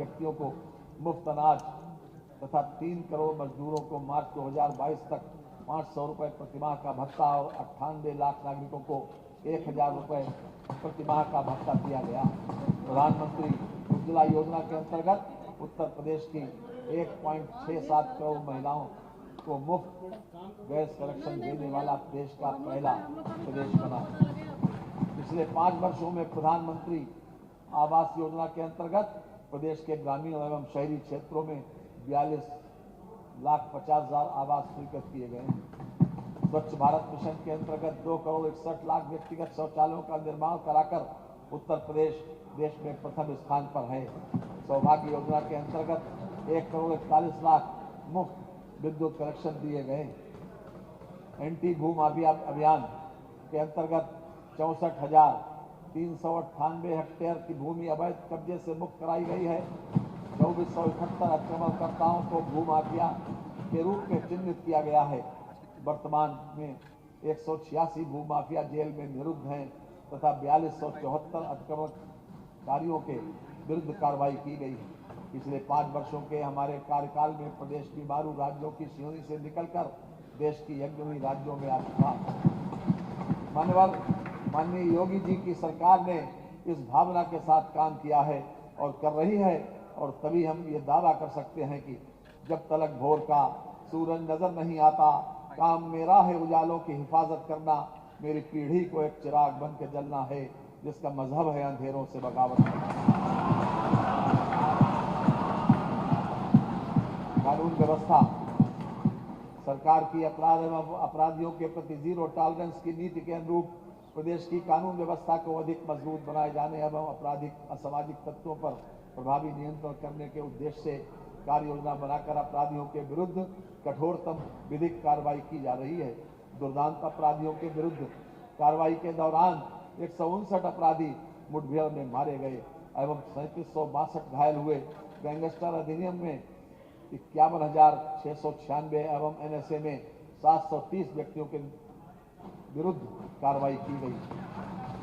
व्यक्तियों को मुफ्त अनाज तथा 3 करोड़ मजदूरों को मार्च 2022 तक 500 रुपये प्रतिमाह का भत्ता और 98 लाख नागरिकों को 1000 रुपये प्रतिमाह का भत्ता दिया गया। प्रधानमंत्री उज्ज्वला योजना के अंतर्गत उत्तर प्रदेश की 1.67 करोड़ महिलाओं को मुफ्त गैस कनेक्शन देने वाला देश का पहला प्रदेश बना। पिछले 5 वर्षों में प्रधानमंत्री आवास योजना के अंतर्गत प्रदेश के ग्रामीण एवं शहरी क्षेत्रों में 42,50,000 आवास स्वीकृत किए गए हैं। स्वच्छ भारत मिशन के अंतर्गत 2 करोड़ 61 लाख व्यक्तिगत शौचालयों का निर्माण कराकर उत्तर प्रदेश देश में प्रथम स्थान पर है। सौभाग्य योजना के अंतर्गत 1 करोड़ 41 लाख मुफ्त विद्युत कनेक्शन दिए गए। एंटी भू माफिया अभियान के अंतर्गत 64,398 हेक्टेयर की भूमि अवैध कब्जे से मुक्त कराई गई है। 2471 आक्रमणकर्ताओं को भू माफिया के रूप में चिन्हित किया गया है। वर्तमान में 186 भू माफिया जेल में निरुद्ध हैं तथा 4274 आक्रमणकारियों के विरुद्ध कार्रवाई की गई है। पिछले 5 वर्षों के हमारे कार्यकाल में प्रदेश बीमारू राज्यों की श्रेणी से निकलकर देश की अग्रणी राज्यों में आ चुका। माननीय योगी जी की सरकार ने इस भावना के साथ काम किया है और कर रही है, और तभी हम ये दावा कर सकते हैं कि जब तलक भोर का सूरज नजर नहीं आता, काम मेरा है उजालों की हिफाजत करना, मेरी पीढ़ी को एक चिराग बन के जलना है, जिसका मजहब है अंधेरों से बगावत करना। कानून व्यवस्था सरकार की अपराध एवं अपराधियों के प्रति जीरो टॉलरेंस की नीति के अनुरूप प्रदेश की कानून व्यवस्था को अधिक मजबूत बनाए जाने एवं आपराधिक असामाजिक तत्वों पर प्रभावी नियंत्रण करने के उद्देश्य से कार्य योजना बनाकर अपराधियों के विरुद्ध कठोरतम विधिक कार्रवाई की जा रही है। दुर्दांत अपराधियों के विरुद्ध कार्रवाई के दौरान 159 अपराधी मुठभेड़ में मारे गए एवं 3762 घायल हुए। गैंगस्टर अधिनियम में 51,696 एवं NSA में 730 व्यक्तियों के विरुद्ध कार्रवाई की गई।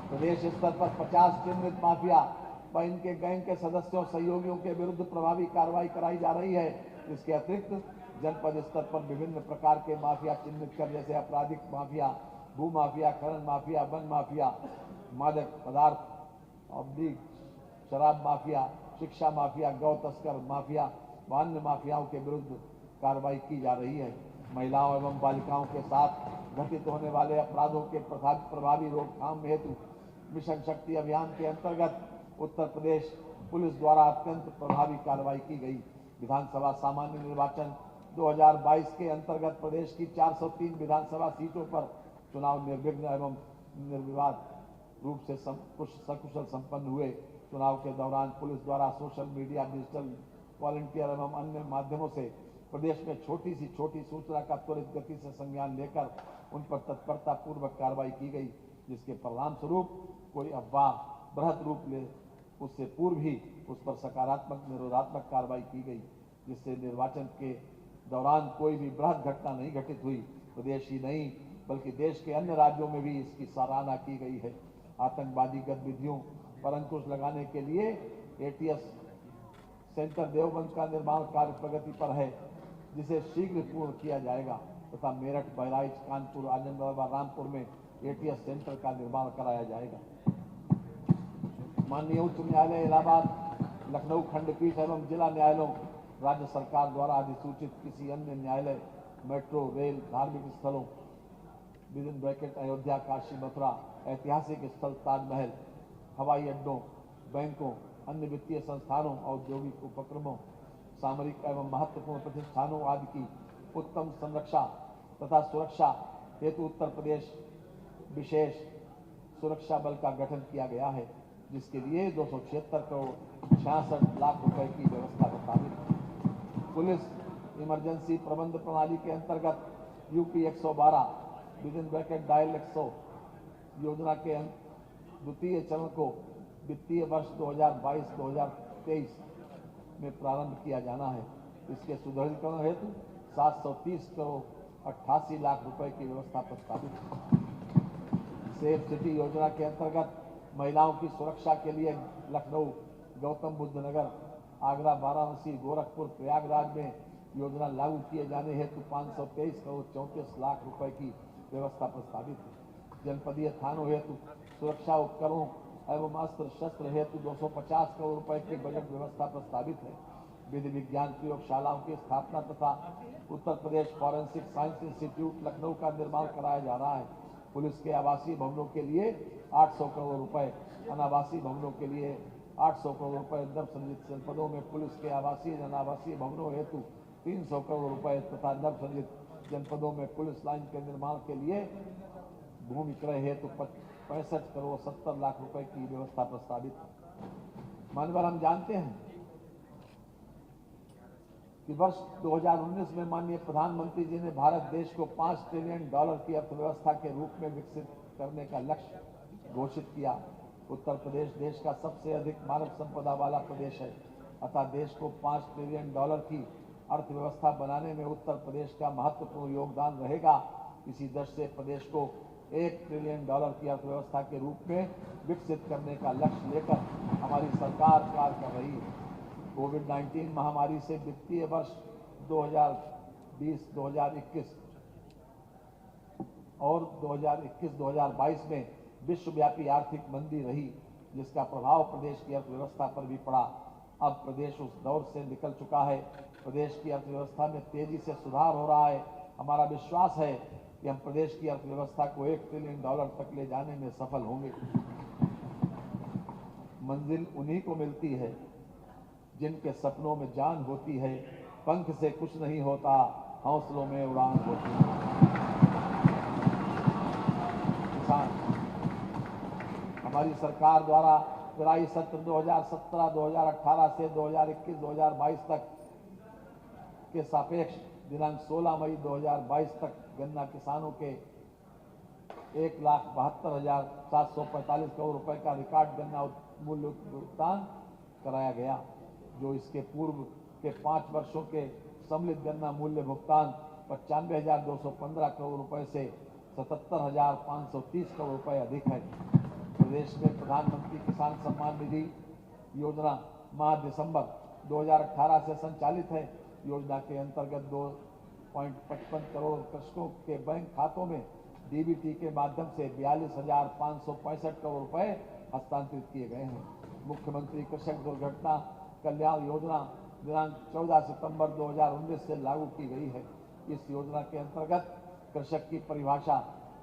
प्रदेश स्तर पर 50 चिन्हित माफिया व इनके गैंग के सदस्यों सहयोगियों के विरुद्ध प्रभावी कार्रवाई कराई जा रही है। इसके अतिरिक्त जनपद स्तर पर विभिन्न प्रकार के माफिया चिन्हित कर, जैसे आपराधिक माफिया, भू माफिया, खनन माफिया, वन माफिया, मादक पदार्थ, शराब माफिया, शिक्षा माफिया, गौ तस्कर माफिया व अन्य माफियाओं के विरुद्ध कार्रवाई की जा रही है। महिलाओं एवं बालिकाओं के साथ घटित होने वाले अपराधों के प्रभावी रोकथाम हेतु मिशन शक्ति अभियान के अंतर्गत उत्तर प्रदेश पुलिस द्वारा अत्यंत प्रभावी कार्रवाई की गई। विधानसभा सामान्य निर्वाचन 2022 के अंतर्गत प्रदेश की 403 विधानसभा सीटों पर चुनाव निर्विघ्न एवं निर्विवाद रूप से सकुशल संपन्न हुए। चुनाव के दौरान पुलिस द्वारा सोशल मीडिया, डिजिटल वॉलंटियर एवं अन्य माध्यमों से प्रदेश में छोटी से छोटी सूचना का त्वरित गति से संज्ञान लेकर उन पर तत्परता पूर्वक कार्रवाई की गई, जिसके परिणाम स्वरूप कोई अफवाह बृहद रूप ले उससे पूर्व ही उस पर सकारात्मक निरोधात्मक कार्रवाई की गई, जिससे निर्वाचन के दौरान कोई भी बृहद घटना नहीं घटित हुई। प्रदेश ही नहीं बल्कि देश के अन्य राज्यों में भी इसकी सराहना की गई है। आतंकवादी गतिविधियों पर अंकुश लगाने के लिए ATS सेंटर देवबंद का निर्माण कार्य प्रगति पर है, जिसे शीघ्र पूर्ण किया जाएगा तथा मेरठ, बहराइच, कानपुर, आजमगढ़ व रामपुर में ATS सेंटर का निर्माण कराया जाएगा। माननीय उच्च न्यायालय इलाहाबाद, लखनऊ खंडपीठ एवं जिला न्यायालयों, राज्य सरकार द्वारा अधिसूचित किसी अन्य न्यायालय, मेट्रो, रेल, धार्मिक स्थलों (अयोध्या, काशी, मथुरा), ऐतिहासिक स्थल ताजमहल, हवाई अड्डों, बैंकों, अन्य वित्तीय संस्थानों, औद्योगिक उपक्रमों, सामरिक एवं महत्वपूर्ण प्रतिष्ठानों आदि की उत्तम संरक्षा तथा सुरक्षा हेतु उत्तर प्रदेश विशेष सुरक्षा बल का गठन किया गया है, जिसके लिए 276 करोड़ 66 लाख रुपए की व्यवस्था प्रस्तावित है। पुलिस इमरजेंसी प्रबंध प्रणाली के अंतर्गत UP 112 (डायल 100) योजना के द्वितीय चरण को वित्तीय वर्ष 2022-2023 में प्रारंभ किया जाना है। इसके सुदृढ़ीकरण हेतु 730 करोड़ 88 लाख रुपए की व्यवस्था प्रस्तावित है। सेफ सिटी योजना के अंतर्गत महिलाओं की सुरक्षा के लिए लखनऊ, गौतम बुद्ध नगर, आगरा, वाराणसी, गोरखपुर, प्रयागराज में योजना लागू किए जाने हेतु 523 करोड़ 34 लाख रुपए की व्यवस्था प्रस्तावित है। जनपदीय थानों हेतु सुरक्षा उपकरणों एवं अस्त्र शस्त्र हेतु 250 करोड़ रुपए की बजट व्यवस्था प्रस्तावित है। विधि विज्ञान प्रयोगशालाओं की स्थापना तथा Uttar Pradesh forensic science institute Lucknow का निर्माण कराया जा रहा है। पुलिस के आवासीय भवनों के लिए 800 करोड़ रुपए, अनावासीय भवनों के लिए 800 करोड़ रुपए, नवसृजित जनपदों में पुलिस के आवासीय अनावासीय भवनों हेतु 300 करोड़ रुपए तथा नवसृजित जनपदों में पुलिस लाइन के निर्माण के लिए भूमि क्रय हेतु 65 करोड़ 70 लाख रुपए की व्यवस्था प्रस्तावित है। मानवर हम जानते हैं कि वर्ष 2019 में माननीय प्रधानमंत्री जी ने भारत देश को $5 ट्रिलियन की अर्थव्यवस्था के रूप में विकसित करने का लक्ष्य घोषित किया। उत्तर प्रदेश देश का सबसे अधिक मानव संपदा वाला प्रदेश है, अतः देश को $5 ट्रिलियन की अर्थव्यवस्था बनाने में उत्तर प्रदेश का महत्वपूर्ण योगदान रहेगा। इसी दृष्टि से प्रदेश को $1 ट्रिलियन की अर्थव्यवस्था के रूप में विकसित करने का लक्ष्य लेकर हमारी सरकार कार्य कर रही है। कोविड-19 महामारी से वित्तीय वर्ष 2020-2021 और 2021-2022 में विश्वव्यापी आर्थिक मंदी रही, जिसका प्रभाव प्रदेश की अर्थव्यवस्था पर भी पड़ा। अब प्रदेश उस दौर से निकल चुका है। प्रदेश की अर्थव्यवस्था में तेजी से सुधार हो रहा है। हमारा विश्वास है कि हम प्रदेश की अर्थव्यवस्था को $1 ट्रिलियन तक ले जाने में सफल होंगे। मंजिल उन्हीं को मिलती है जिनके सपनों में जान होती है। पंख से कुछ नहीं होता, हौसलों में उड़ान होती है। किसान हमारी सरकार द्वारा पेराई सत्र 2017-2018 से 2021-2022 तक के सापेक्ष दिनांक 16 मई 2022 तक गन्ना किसानों के 1,72,745 करोड़ रुपए का रिकॉर्ड गन्ना मूल्य भुगतान कराया गया, जो इसके पूर्व के 5 वर्षों के सम्मिलित गन्ना मूल्य भुगतान 95,215 करोड़ रुपए से 77,530 करोड़ रुपए अधिक है। प्रदेश में प्रधानमंत्री किसान सम्मान निधि योजना माह दिसंबर 2018 से संचालित है। योजना के अंतर्गत 2.55 करोड़ कृषकों के बैंक खातों में डीबीटी के माध्यम से 42,565 करोड़ रुपए हस्तांतरित किए गए हैं। मुख्यमंत्री कृषक दुर्घटना कल्याण योजना दिनांक 14 सितंबर 2019 से लागू की गई है। इस योजना के अंतर्गत कृषक की परिभाषा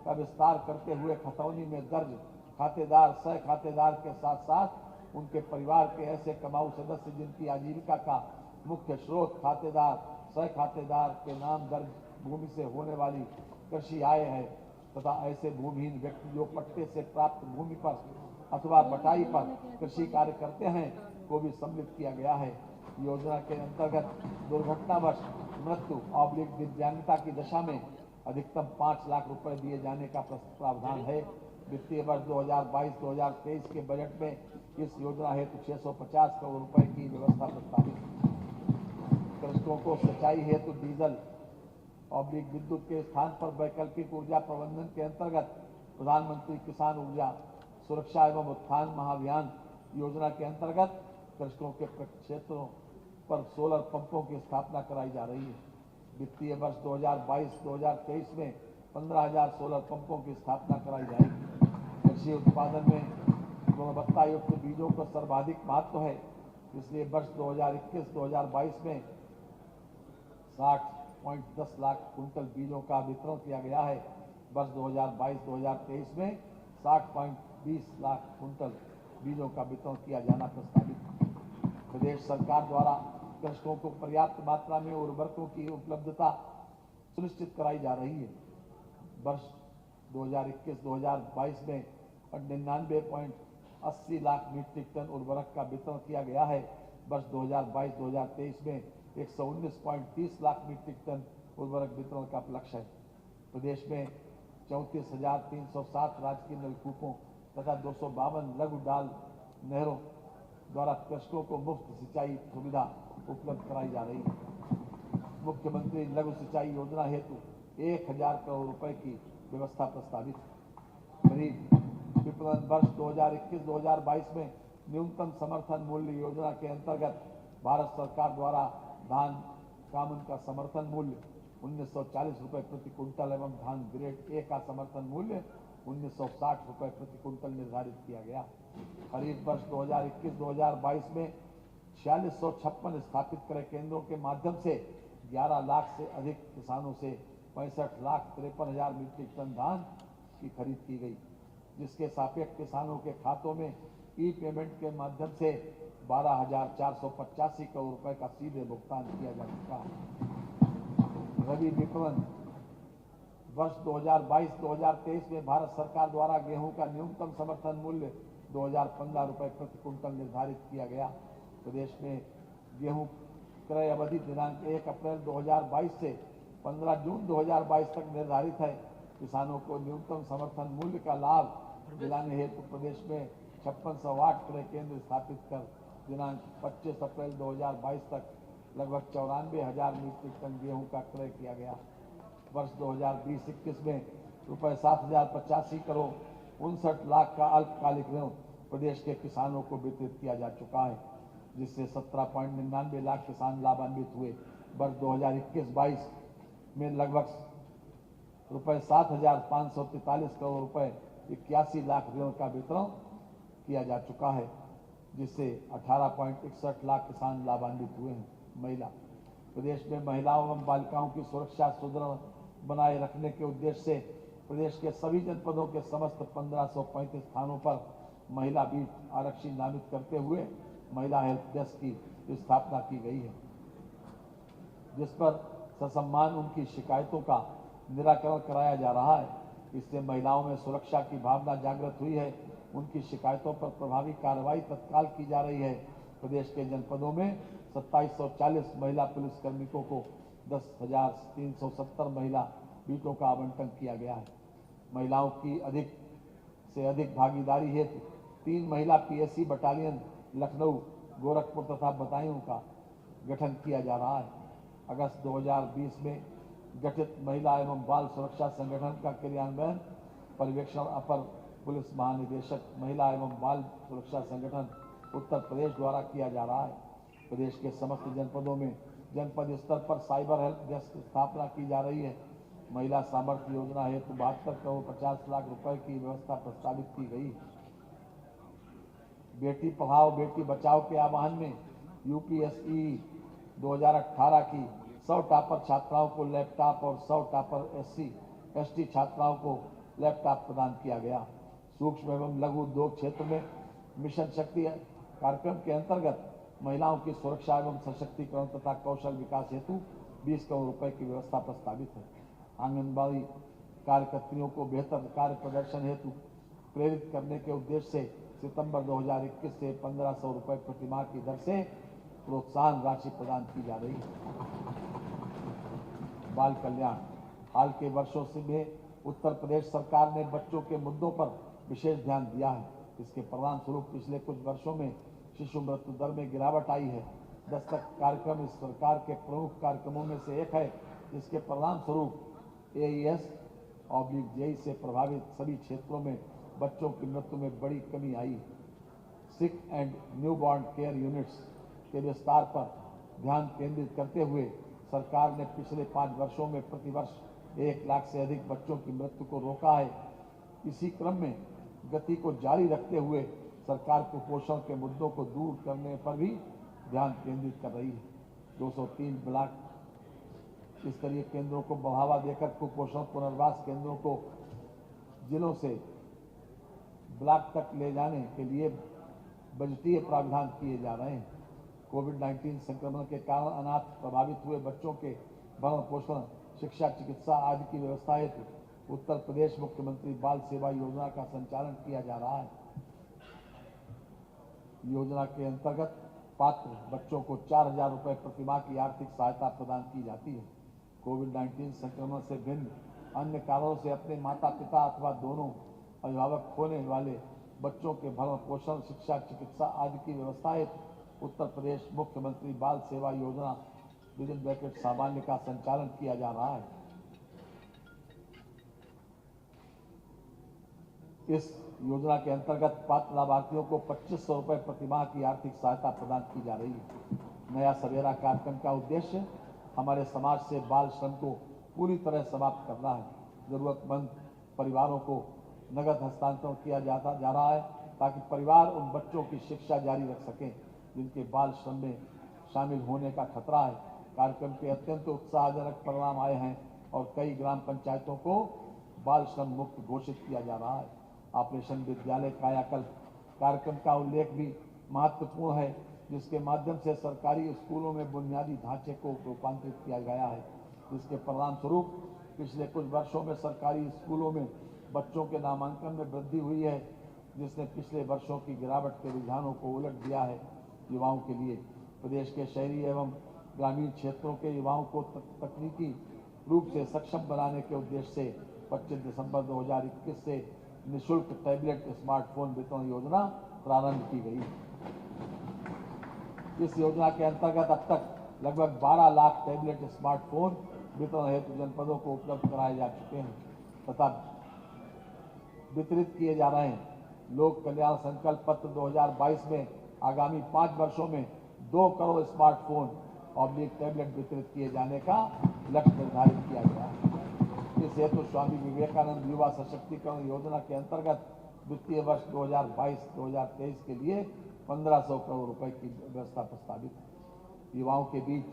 का विस्तार करते हुए खतौनी में दर्ज खातेदार, सह खातेदार के साथ साथ उनके परिवार के ऐसे कमाऊ सदस्य जिनकी आजीविका का मुख्य स्रोत खातेदार, सह खातेदार के नाम दर्ज भूमि से होने वाली कृषि आय है तथा ऐसे भूमिहीन व्यक्ति जो पट्टे से प्राप्त भूमि पर अथवा बटाई पर कृषि कार्य करते हैं को भी सम्मिलित किया गया है। योजना के अंतर्गत दुर्घटनावश मृत्यु / दिव्यांगता की दशा में अधिकतम 5 लाख रुपए दिए जाने का प्रावधान है। वित्तीय वर्ष 2022-2023 के बजट में इस योजना हेतु 650 करोड़ रुपए की व्यवस्था प्रस्तावित है। कृषकों को सिंचाई हेतु डीजल / विद्युत के स्थान पर वैकल्पिक ऊर्जा प्रबंधन के अंतर्गत प्रधानमंत्री किसान ऊर्जा सुरक्षा एवं उत्थान महाअभियान योजना के अंतर्गत कृषकों के क्षेत्रों पर सोलर पंपों की स्थापना कराई जा रही है। वित्तीय वर्ष 2022-2023 में 15,000 सोलर पंपों की स्थापना कराई जाएगी। कृषि उत्पादन में गुणवत्ता युक्त बीजों का सर्वाधिक महत्व है, इसलिए वर्ष 2021-2022 में 60.10 लाख कुंटल बीजों का वितरण किया गया है। वर्ष 2022-2023 में 60.20 लाख कुंटल बीजों का वितरण किया जाना प्रस्तावित है। प्रदेश सरकार द्वारा कृषकों को पर्याप्त मात्रा में उर्वरकों की उपलब्धता सुनिश्चित कराई जा रही है। वर्ष 2021-2022 में 99.80 लाख मीट्रिक टन उर्वरक का वितरण किया गया है। वर्ष 2022-2023 में 119.30 लाख मीट्रिक टन उर्वरक वितरण का लक्ष्य है। प्रदेश में 34,307 राजकीय नलकूपों तथा 252 लघु डाल नहरों द्वारा कृषकों को मुफ्त सिंचाई सुविधा उपलब्ध कराई जा रही है। मुख्यमंत्री लघु सिंचाई योजना हेतु 1,000 करोड़ रुपए की व्यवस्था प्रस्तावित है। खरीफ विपणन वर्ष 2021-2022 में न्यूनतम समर्थन मूल्य योजना के अंतर्गत भारत सरकार द्वारा धान कामन का समर्थन मूल्य 1940 रुपए प्रति कुंटल एवं धान ग्रेड ए का समर्थन मूल्य 1960 रुपए प्रति कुंटल निर्धारित किया गया। खरीफ वर्ष 2021-2022 में 4656 स्थापित क्रय केंद्रों के माध्यम से 11 लाख से अधिक किसानों से 65,53,000 मीट्रिक टन धान की खरीद की गई, जिसके सापेक्ष किसानों के खातों में ई पेमेंट के माध्यम से 12,485 करोड़ रुपए का सीधे भुगतान किया जा चुका है। रबी विपणन वर्ष 2022-2023 में भारत सरकार द्वारा गेहूं का न्यूनतम समर्थन मूल्य 2015 रुपए प्रति कुंटल निर्धारित किया गया। प्रदेश में गेहूं क्रय अवधि दिनांक 1 अप्रैल 2022 से 15 जून 2022 तक निर्धारित है। किसानों को न्यूनतम समर्थन मूल्य का लाभ दिलाने हेतु प्रदेश में 5608 क्रय केंद्र स्थापित कर दिनांक 25 अप्रैल 2022 तक लगभग 94,000 मीट्रिक टन गेहूं का क्रय किया गया। वर्ष 2020-21 में रुपए 7,085 करोड़ 59 लाख का अल्पकालिक ऋण प्रदेश के किसानों को वितरित किया जा चुका है, जिससे 17.99 लाख किसान लाभान्वित हुए। वर्ष 2021-22 में लगभग रुपए 7,543 करोड़ रुपए 81 लाख ऋण का वितरण किया जा चुका है, जिससे 18.61 लाख किसान लाभान्वित हुए हैं। महिला प्रदेश में महिलाओं एवं बालिकाओं की सुरक्षा सुदृढ़ बनाए रखने के उद्देश्य से प्रदेश के सभी जनपदों के समस्त 1535 स्थानों पर महिला बीट आरक्षी नामित करते हुए महिला हेल्प डेस्क की स्थापना की गई है, जिस पर ससम्मान उनकी शिकायतों का निराकरण कराया जा रहा है। इससे महिलाओं में सुरक्षा की भावना जागृत हुई है। उनकी शिकायतों पर प्रभावी कार्रवाई तत्काल की जा रही है। प्रदेश के जनपदों में 2740 महिला पुलिस कार्मिकों को 10,370 महिला बीटों का आवंटन किया गया है। महिलाओं की अधिक से अधिक भागीदारी हेतु 3 महिला पीएससी बटालियन लखनऊ, गोरखपुर तथा बदायूं का गठन किया जा रहा है। अगस्त 2020 में गठित महिला एवं बाल सुरक्षा संगठन का क्रियान्वयन पर्यवेक्षण अपर पुलिस महानिदेशक महिला एवं बाल सुरक्षा संगठन उत्तर प्रदेश द्वारा किया जा रहा है। प्रदेश के समस्त जनपदों में जनपद स्तर पर साइबर हेल्प डेस्क की स्थापना की जा रही है। महिला सामर्थ्य योजना हेतु 72 करोड़ 50 लाख रुपए की व्यवस्था प्रस्तावित की गई। बेटी पढ़ाओ बेटी बचाओ के आह्वान में यूपीएसई 2018 की 100 टॉपर छात्राओं को लैपटॉप और 100 टॉपर SC/ST छात्राओं को लैपटॉप प्रदान किया गया। सूक्ष्म एवं लघु उद्योग क्षेत्र में मिशन शक्ति कार्यक्रम के अंतर्गत महिलाओं की सुरक्षा एवं सशक्तिकरण तथा कौशल विकास हेतु 20 करोड़ रुपए की व्यवस्था प्रस्तावित है। आंगनबाड़ी कार्यकर्तियों को बेहतर कार्य प्रदर्शन हेतु प्रेरित करने के उद्देश्य से सितंबर 2021 से 1500 रुपए प्रतिमाह की दर से प्रोत्साहन राशि प्रदान की जा रही है। बाल कल्याण हाल के वर्षों से में उत्तर प्रदेश सरकार ने बच्चों के मुद्दों पर विशेष ध्यान दिया है। इसके परिणाम स्वरूप पिछले कुछ वर्षों में शिशु मृत्यु दर में गिरावट आई है। दस्तक कार्यक्रम इस सरकार के प्रमुख कार्यक्रमों में से एक है, जिसके परिणाम स्वरूप AES/JEE से प्रभावित सभी क्षेत्रों में बच्चों की मृत्यु में बड़ी कमी आई। Sick and newborn care units के विस्तार पर ध्यान केंद्रित करते हुए सरकार ने पिछले 5 वर्षों में प्रतिवर्ष 1 लाख से अधिक बच्चों की मृत्यु को रोका है। इसी क्रम में गति को जारी रखते हुए सरकार कुपोषण के मुद्दों को दूर करने पर भी ध्यान केंद्रित कर रही है। 203 ब्लॉक स्तरीय केंद्रों को बढ़ावा देकर कुपोषण पुनर्वास केंद्रों को जिलों से ब्लॉक तक ले जाने के लिए बजटीय प्रावधान किए जा रहे हैं। कोविड-19 संक्रमण के कारण अनाथ प्रभावित हुए बच्चों के भरण पोषण, शिक्षा, चिकित्सा आदि की व्यवस्था हेतु उत्तर प्रदेश मुख्यमंत्री बाल सेवा योजना का संचालन किया जा रहा है। योजना के अंतर्गत पात्र बच्चों को 4,000 रुपए प्रतिमाह की आर्थिक सहायता प्रदान की जाती है। कोविड-19 संक्रमण से भिन्न अन्य कारणों से अपने माता पिता अथवा दोनों अभिभावक खोने वाले बच्चों के भरण पोषण, शिक्षा, चिकित्सा आदि की व्यवस्था हेतु उत्तर प्रदेश मुख्यमंत्री बाल सेवा योजना (सामान्य) का संचालन किया जा रहा है। इस योजना के अंतर्गत पात्र लाभार्थियों को 2500 रुपए प्रतिमाह की आर्थिक सहायता प्रदान की जा रही है। नया सवेरा कार्यक्रम का उद्देश्य हमारे समाज से बाल श्रम को पूरी तरह समाप्त करना है। जरूरतमंद परिवारों को नगद हस्तांतरण किया जा रहा है ताकि परिवार उन बच्चों की शिक्षा जारी रख सकें जिनके बाल श्रम में शामिल होने का खतरा है। कार्यक्रम के अत्यंत उत्साहजनक परिणाम आए हैं और कई ग्राम पंचायतों को बाल श्रम मुक्त घोषित किया जा रहा है। ऑपरेशन विद्यालय कायाकल्प कार्यक्रम का उल्लेख भी महत्वपूर्ण है, जिसके माध्यम से सरकारी स्कूलों में बुनियादी ढांचे को रूपांतरित किया गया है, जिसके परिणाम स्वरूप पिछले कुछ वर्षों में सरकारी स्कूलों में बच्चों के नामांकन में वृद्धि हुई है, जिसने पिछले वर्षों की गिरावट के रुझानों को उलट दिया है। युवाओं के लिए प्रदेश के शहरी एवं ग्रामीण क्षेत्रों के युवाओं को तकनीकी रूप से सक्षम बनाने के उद्देश्य से 25 दिसंबर 2021 से निःशुल्क टैबलेट स्मार्टफोन वितरण योजना प्रारंभ की गई। इस योजना के अंतर्गत अब तक लगभग 12 लाख टैबलेट स्मार्टफोन वितरण हेतु जनपदों को उपलब्ध कराए जा चुके हैं तथा वितरित किए जा रहे हैं। लोक कल्याण संकल्प पत्र 2022 में आगामी 5 वर्षों में 2 करोड़ स्मार्टफोन और टैबलेट वितरित किए जाने का लक्ष्य निर्धारित किया गया है। इस हेतु स्वामी विवेकानंद युवा सशक्तिकरण योजना के अंतर्गत वित्तीय वर्ष 2022-2023 के लिए 1500 करोड़ रुपए की व्यवस्था प्रस्तावित है। युवाओं के बीच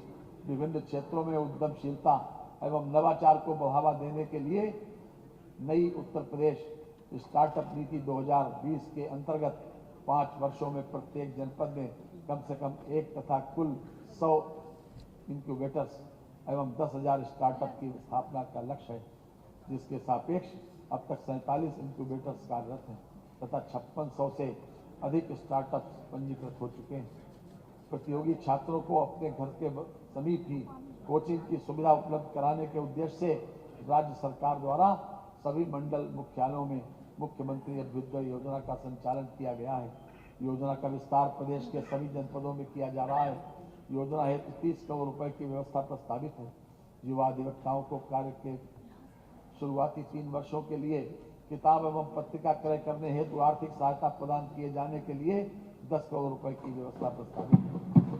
विभिन्न क्षेत्रों में उद्यमशीलता एवं नवाचार को बढ़ावा देने के लिए नई उत्तर प्रदेश स्टार्टअप नीति 2020 के अंतर्गत 5 वर्षों में प्रत्येक जनपद में कम से कम 1 तथा कुल 100 इंक्यूबेटर्स एवं 10,000 स्टार्टअप की स्थापना का लक्ष्य है, जिसके सापेक्ष अब तक 47 इंक्यूबेटर्स कार्यरत हैं तथा 5600 से अधिक स्टार्टअप्स पंजीकृत हो चुके हैं। प्रतियोगी छात्रों को अपने घर के समीप ही कोचिंग की सुविधा उपलब्ध कराने के उद्देश्य से राज्य सरकार द्वारा सभी मंडल मुख्यालयों में मुख्यमंत्री अभ्युदय योजना का संचालन किया गया है। योजना का विस्तार प्रदेश के सभी जनपदों में किया जा रहा है। योजना हेतु 30 करोड़ रुपए की व्यवस्था प्रस्तावित है। युवा अधिवक्ताओं को कार्य के शुरुआती 3 वर्षों के लिए किताब एवं पत्रिका क्रय करने हेतु आर्थिक सहायता प्रदान किए जाने के लिए 10 करोड़ रुपए की व्यवस्था प्रस्तावित है।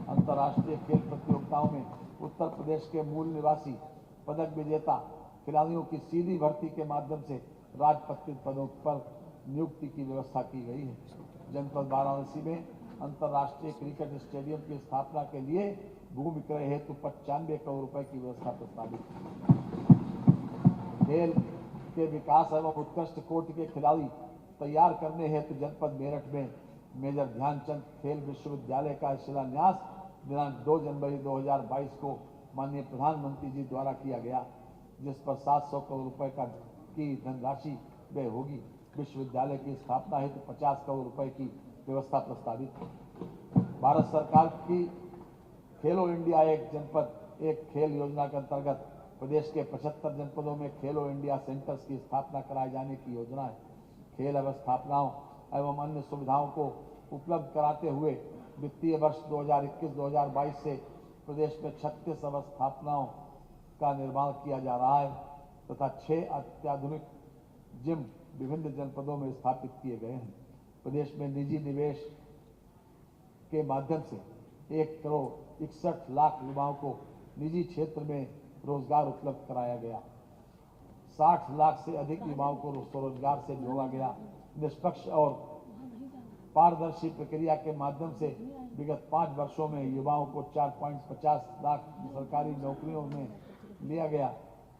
अंतर्राष्ट्रीय खेल प्रतियोगिताओं में उत्तर प्रदेश के मूल निवासी पदक विजेता खिलाड़ियों की सीधी भर्ती के माध्यम से राजपत्रित पदों पर नियुक्ति की व्यवस्था की गई है। जनपद वाराणसी में अंतर्राष्ट्रीय क्रिकेट स्टेडियम की स्थापना के लिए भूमि क्रय हेतु 95 करोड़ रुपए की व्यवस्था प्रस्तावित है। खेल के विकास एवं उत्कृष्ट कोटि के खिलाड़ी तैयार करने हेतु जनपद मेरठ में मेजर ध्यानचंद खेल विश्वविद्यालय का शिलान्यास दिनांक 2 जनवरी 2022 को माननीय प्रधानमंत्री जी द्वारा किया गया, जिस पर 700 करोड़ रुपए की धनराशि व्यय होगी। विश्वविद्यालय की स्थापना हेतु 50 करोड़ रुपए की व्यवस्था प्रस्तावित है। भारत सरकार की खेलो इंडिया एक जनपद एक खेल योजना के अंतर्गत प्रदेश के 75 जनपदों में खेलो इंडिया सेंटर्स की स्थापना कराए जाने की योजना है। खेल अवस्थापनाओं एवं अन्य सुविधाओं को उपलब्ध कराते हुए वित्तीय वर्ष 2021-2022 से प्रदेश में 36 अवस्थापनाओं का निर्माण किया जा रहा है तथा 6 अत्याधुनिक जिम विभिन्न जनपदों में स्थापित किए गए हैं। प्रदेश में निजी निवेश के माध्यम से 1 करोड़ 61 लाख युवाओं को निजी क्षेत्र में रोजगार उपलब्ध कराया गया। 60 लाख से अधिक युवाओं को स्वरोजगार से जोड़ा गया। निष्पक्ष और पारदर्शी प्रक्रिया के माध्यम से विगत 5 वर्षों में युवाओं को 4.50 लाख सरकारी नौकरियों में लिया गया।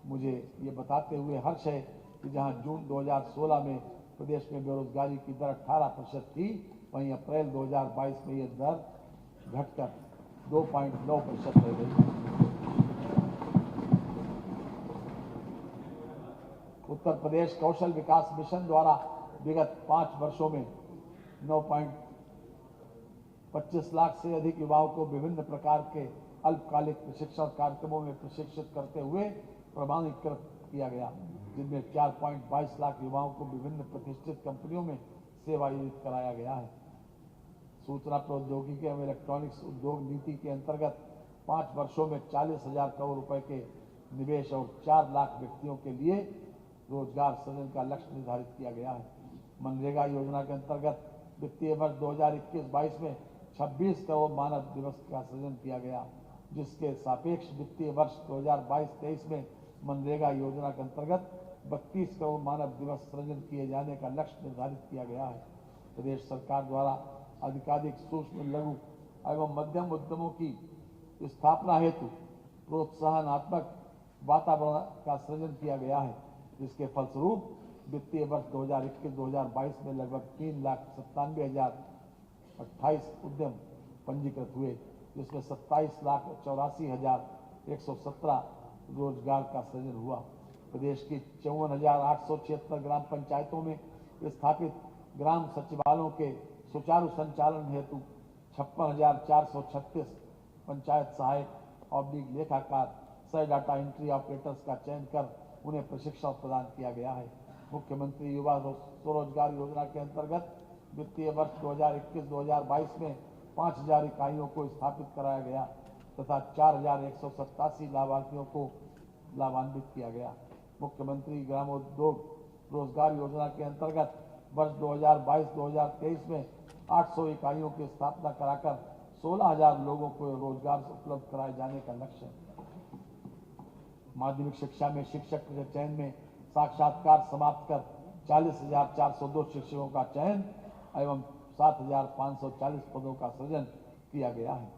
मुझे ये बताते हुए हर्ष है कि जहां जून 2016 में प्रदेश में बेरोजगारी की दर 18% थी, वहीं अप्रैल 2022 में यह दर घटकर 2.9% रह गई। उत्तर प्रदेश कौशल विकास मिशन द्वारा विगत 5 वर्षों में 9.25 लाख से अधिक युवाओं को विभिन्न प्रकार के अल्पकालिक प्रशिक्षण कार्यक्रमों में प्रशिक्षित करते हुए प्रमाणीकृत किया गया, जिनमें 4.22 लाख युवाओं को विभिन्न प्रतिष्ठित कंपनियों में सेवायोजित कराया गया है। सूचना प्रौद्योगिकी एवं इलेक्ट्रॉनिक्स उद्योग नीति के अंतर्गत 5 वर्षों में 40,000 करोड़ रुपए के निवेश और 4 लाख व्यक्तियों के लिए रोजगार सृजन का लक्ष्य निर्धारित किया गया है। मनरेगा योजना के अंतर्गत वित्तीय वर्ष 2021-22 में 26 करोड़ मानव दिवस का सृजन किया गया, जिसके सापेक्ष वित्तीय वर्ष 2022-23 में मनरेगा योजना के अंतर्गत 32 करोड़ मानव दिवस सृजन किए जाने का लक्ष्य निर्धारित किया गया है। प्रदेश सरकार द्वारा अधिकाधिक सूक्ष्म, लघु एवं मध्यम उद्यमों की स्थापना हेतु प्रोत्साहनात्मक वातावरण का सृजन किया गया है, जिसके फलस्वरूप वित्तीय वर्ष 2021-2022 में लगभग 3,97,028 उद्यम पंजीकृत हुए, जिसमें 27,84,117 रोजगार का सृजन हुआ। प्रदेश की 54,876 ग्राम पंचायतों में स्थापित ग्राम सचिवालयों के सुचारू संचालन हेतु 56,436 पंचायत सहायक ऑब्लिक लेखाकार सह डाटा एंट्री ऑपरेटर्स का चयन कर उन्हें प्रशिक्षण प्रदान किया गया है। मुख्यमंत्री युवा स्वरोजगार योजना के अंतर्गत वित्तीय वर्ष 2021-2022 में 5,000 इकाइयों को स्थापित कराया गया तथा 4,187 लाभार्थियों को लाभान्वित किया गया। मुख्यमंत्री ग्रामोद्योग रोजगार योजना के अंतर्गत वर्ष 2022-2023 में 800 इकाइयों की स्थापना कराकर 16,000 लोगों को रोजगार उपलब्ध कराए जाने का लक्ष्य है। माध्यमिक शिक्षा में शिक्षक के चयन में साक्षात्कार समाप्त कर 40,402 शिक्षकों का चयन एवं 7,540 पदों का सृजन किया गया है।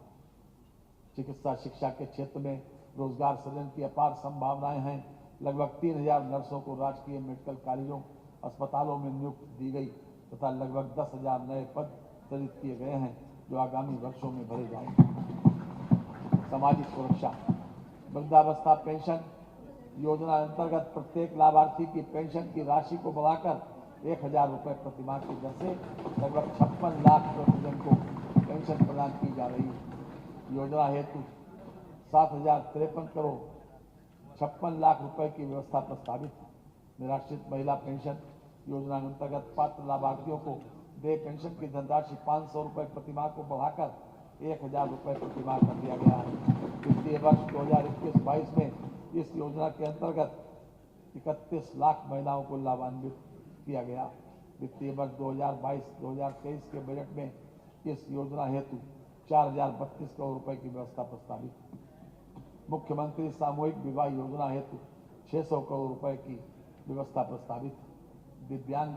चिकित्सा शिक्षा के क्षेत्र में रोजगार सृजन की अपार संभावनाएं हैं। लगभग 3,000 नर्सों को राजकीय मेडिकल कॉलेजों, अस्पतालों में नियुक्ति दी गई तथा लगभग 10,000 नए पद सृजित किए गए हैं, जो आगामी वर्षों में भरे जाएंगे। सामाजिक सुरक्षा, वृद्धावस्था पेंशन योजना अंतर्गत प्रत्येक लाभार्थी की पेंशन की राशि को बढ़ाकर 1,000 रुपये प्रतिमाह की दर से लगभग 56 लाख वृद्धजन को पेंशन प्रदान की जा रही है। योजना हेतु 7,053 करोड़ 56 लाख रुपए की व्यवस्था प्रस्तावित है। निराश्रित महिला पेंशन योजना के अंतर्गत पात्र लाभार्थियों को देय पेंशन की धनराशि 500 रुपये प्रतिमाह को बढ़ाकर 1,000 रुपये प्रतिमाह कर दिया गया है। वित्तीय वर्ष 2021-22 में इस योजना के अंतर्गत 31 लाख महिलाओं को लाभान्वित किया गया। वित्तीय वर्ष 2022-2023 के बजट में इस योजना हेतु 4,032 करोड़ रुपए की व्यवस्था प्रस्तावित है। मुख्यमंत्री सामूहिक विवाह योजना हेतु 600 करोड़ रुपए की व्यवस्था प्रस्तावित है। दिव्यांग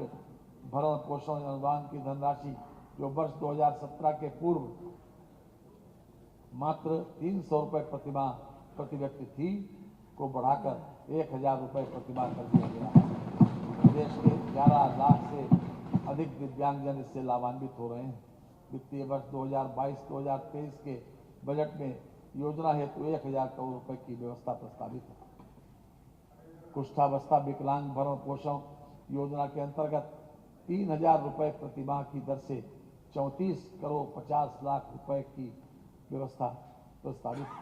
भरण पोषण अनुदान की धनराशि जो वर्ष 2017 के पूर्व मात्र 300 रुपये प्रतिमाह प्रति व्यक्ति थी, को बढ़ाकर 1,000 रुपये प्रतिमाह कर दिया गया। प्रदेश के 11 लाख से अधिक दिव्यांगजन इससे लाभान्वित हो रहे हैं। वित्तीय वर्ष 2022-2023 के बजट में योजना हेतु 1,000 करोड़ रुपए की व्यवस्था प्रस्तावित है। कुष्ठावस्था विकलांग भरण पोषण योजना के अंतर्गत 3,000 रुपये प्रतिमाह की दर से 34 करोड़ 50 लाख रुपए की व्यवस्था प्रस्तावित है।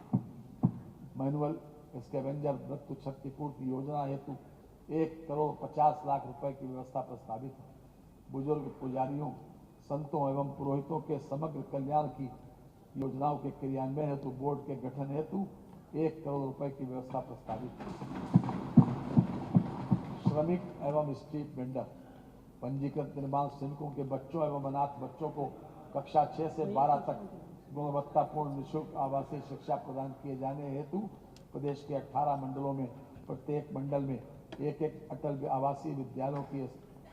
मैनुअल स्कैवेंजर मृत्यु क्षतिपूर्ति योजना हेतु 1 करोड़ 50 लाख रुपए की व्यवस्था प्रस्तावित है। बुजुर्ग पुजारियों, संतों एवं पुरोहितों के समग्र कल्याण की योजनाओं के क्रियान्वयन हेतु बोर्ड के गठन हेतु 1 करोड़ रुपए की व्यवस्था प्रस्तावित है। श्रमिक एवं स्ट्रीट वेंडर, पंजीकृत निर्माण श्रमिकों के बच्चों एवं अनाथ बच्चों को कक्षा 6 से 12 तक गुणवत्तापूर्ण निःशुल्क आवासीय शिक्षा प्रदान किए जाने हेतु प्रदेश के 18 मंडलों में प्रत्येक मंडल में एक अटल आवासीय विद्यालयों की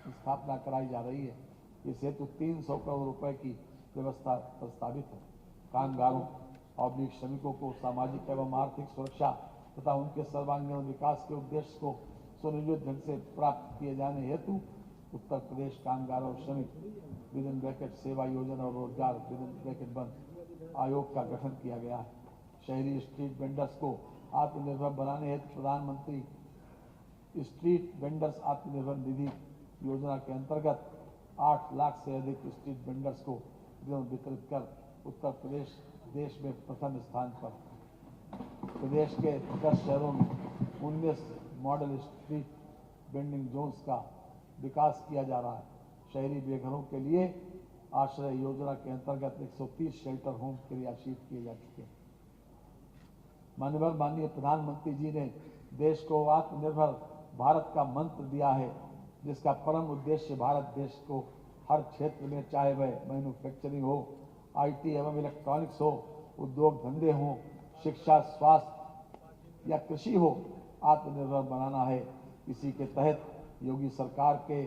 स्थापना कराई जा रही है। इस हेतु 300 करोड़ रुपए की व्यवस्था प्रस्तावित है। कामगारों और श्रमिकों को सामाजिक एवं आर्थिक सुरक्षा तथा उनके सर्वांगीण विकास के उद्देश्य को सुनियोजित ढंग से प्राप्त किए जाने हेतु उत्तर प्रदेश कामगारों और श्रमिक विदिन ब्रैकेट सेवा योजना और रोजगार विदिन ब्रैकेट बंद आयोग का गठन किया गया है। शहरी स्ट्रीट वेंडर्स को आत्मनिर्भर बनाने हेतु प्रधानमंत्री स्ट्रीट वेंडर्स आत्मनिर्भर निधि योजना के अंतर्गत 8 लाख से अधिक स्ट्रीट वेंडर्स को ऋण वितरित कर उत्तर प्रदेश देश में प्रथम स्थान पर। प्रदेश के 10 शहरों में 19 मॉडल स्ट्रीट वेंडिंग जोन्स का विकास किया जा रहा है। शहरी बेघरों के लिए आश्रय योजना के अंतर्गत 130 शेल्टर होम क्रियाशील किए जा चुके हैं। माननीय प्रधानमंत्री जी ने देश को आत्मनिर्भर भारत का मंत्र दिया है, जिसका परम उद्देश्य भारत देश को हर क्षेत्र में, चाहे वह मैन्युफैक्चरिंग हो, IT एवं इलेक्ट्रॉनिक्स हो, उद्योग धंधे हों, शिक्षा, स्वास्थ्य या कृषि हो, आत्मनिर्भर बनाना है। इसी के तहत योगी सरकार के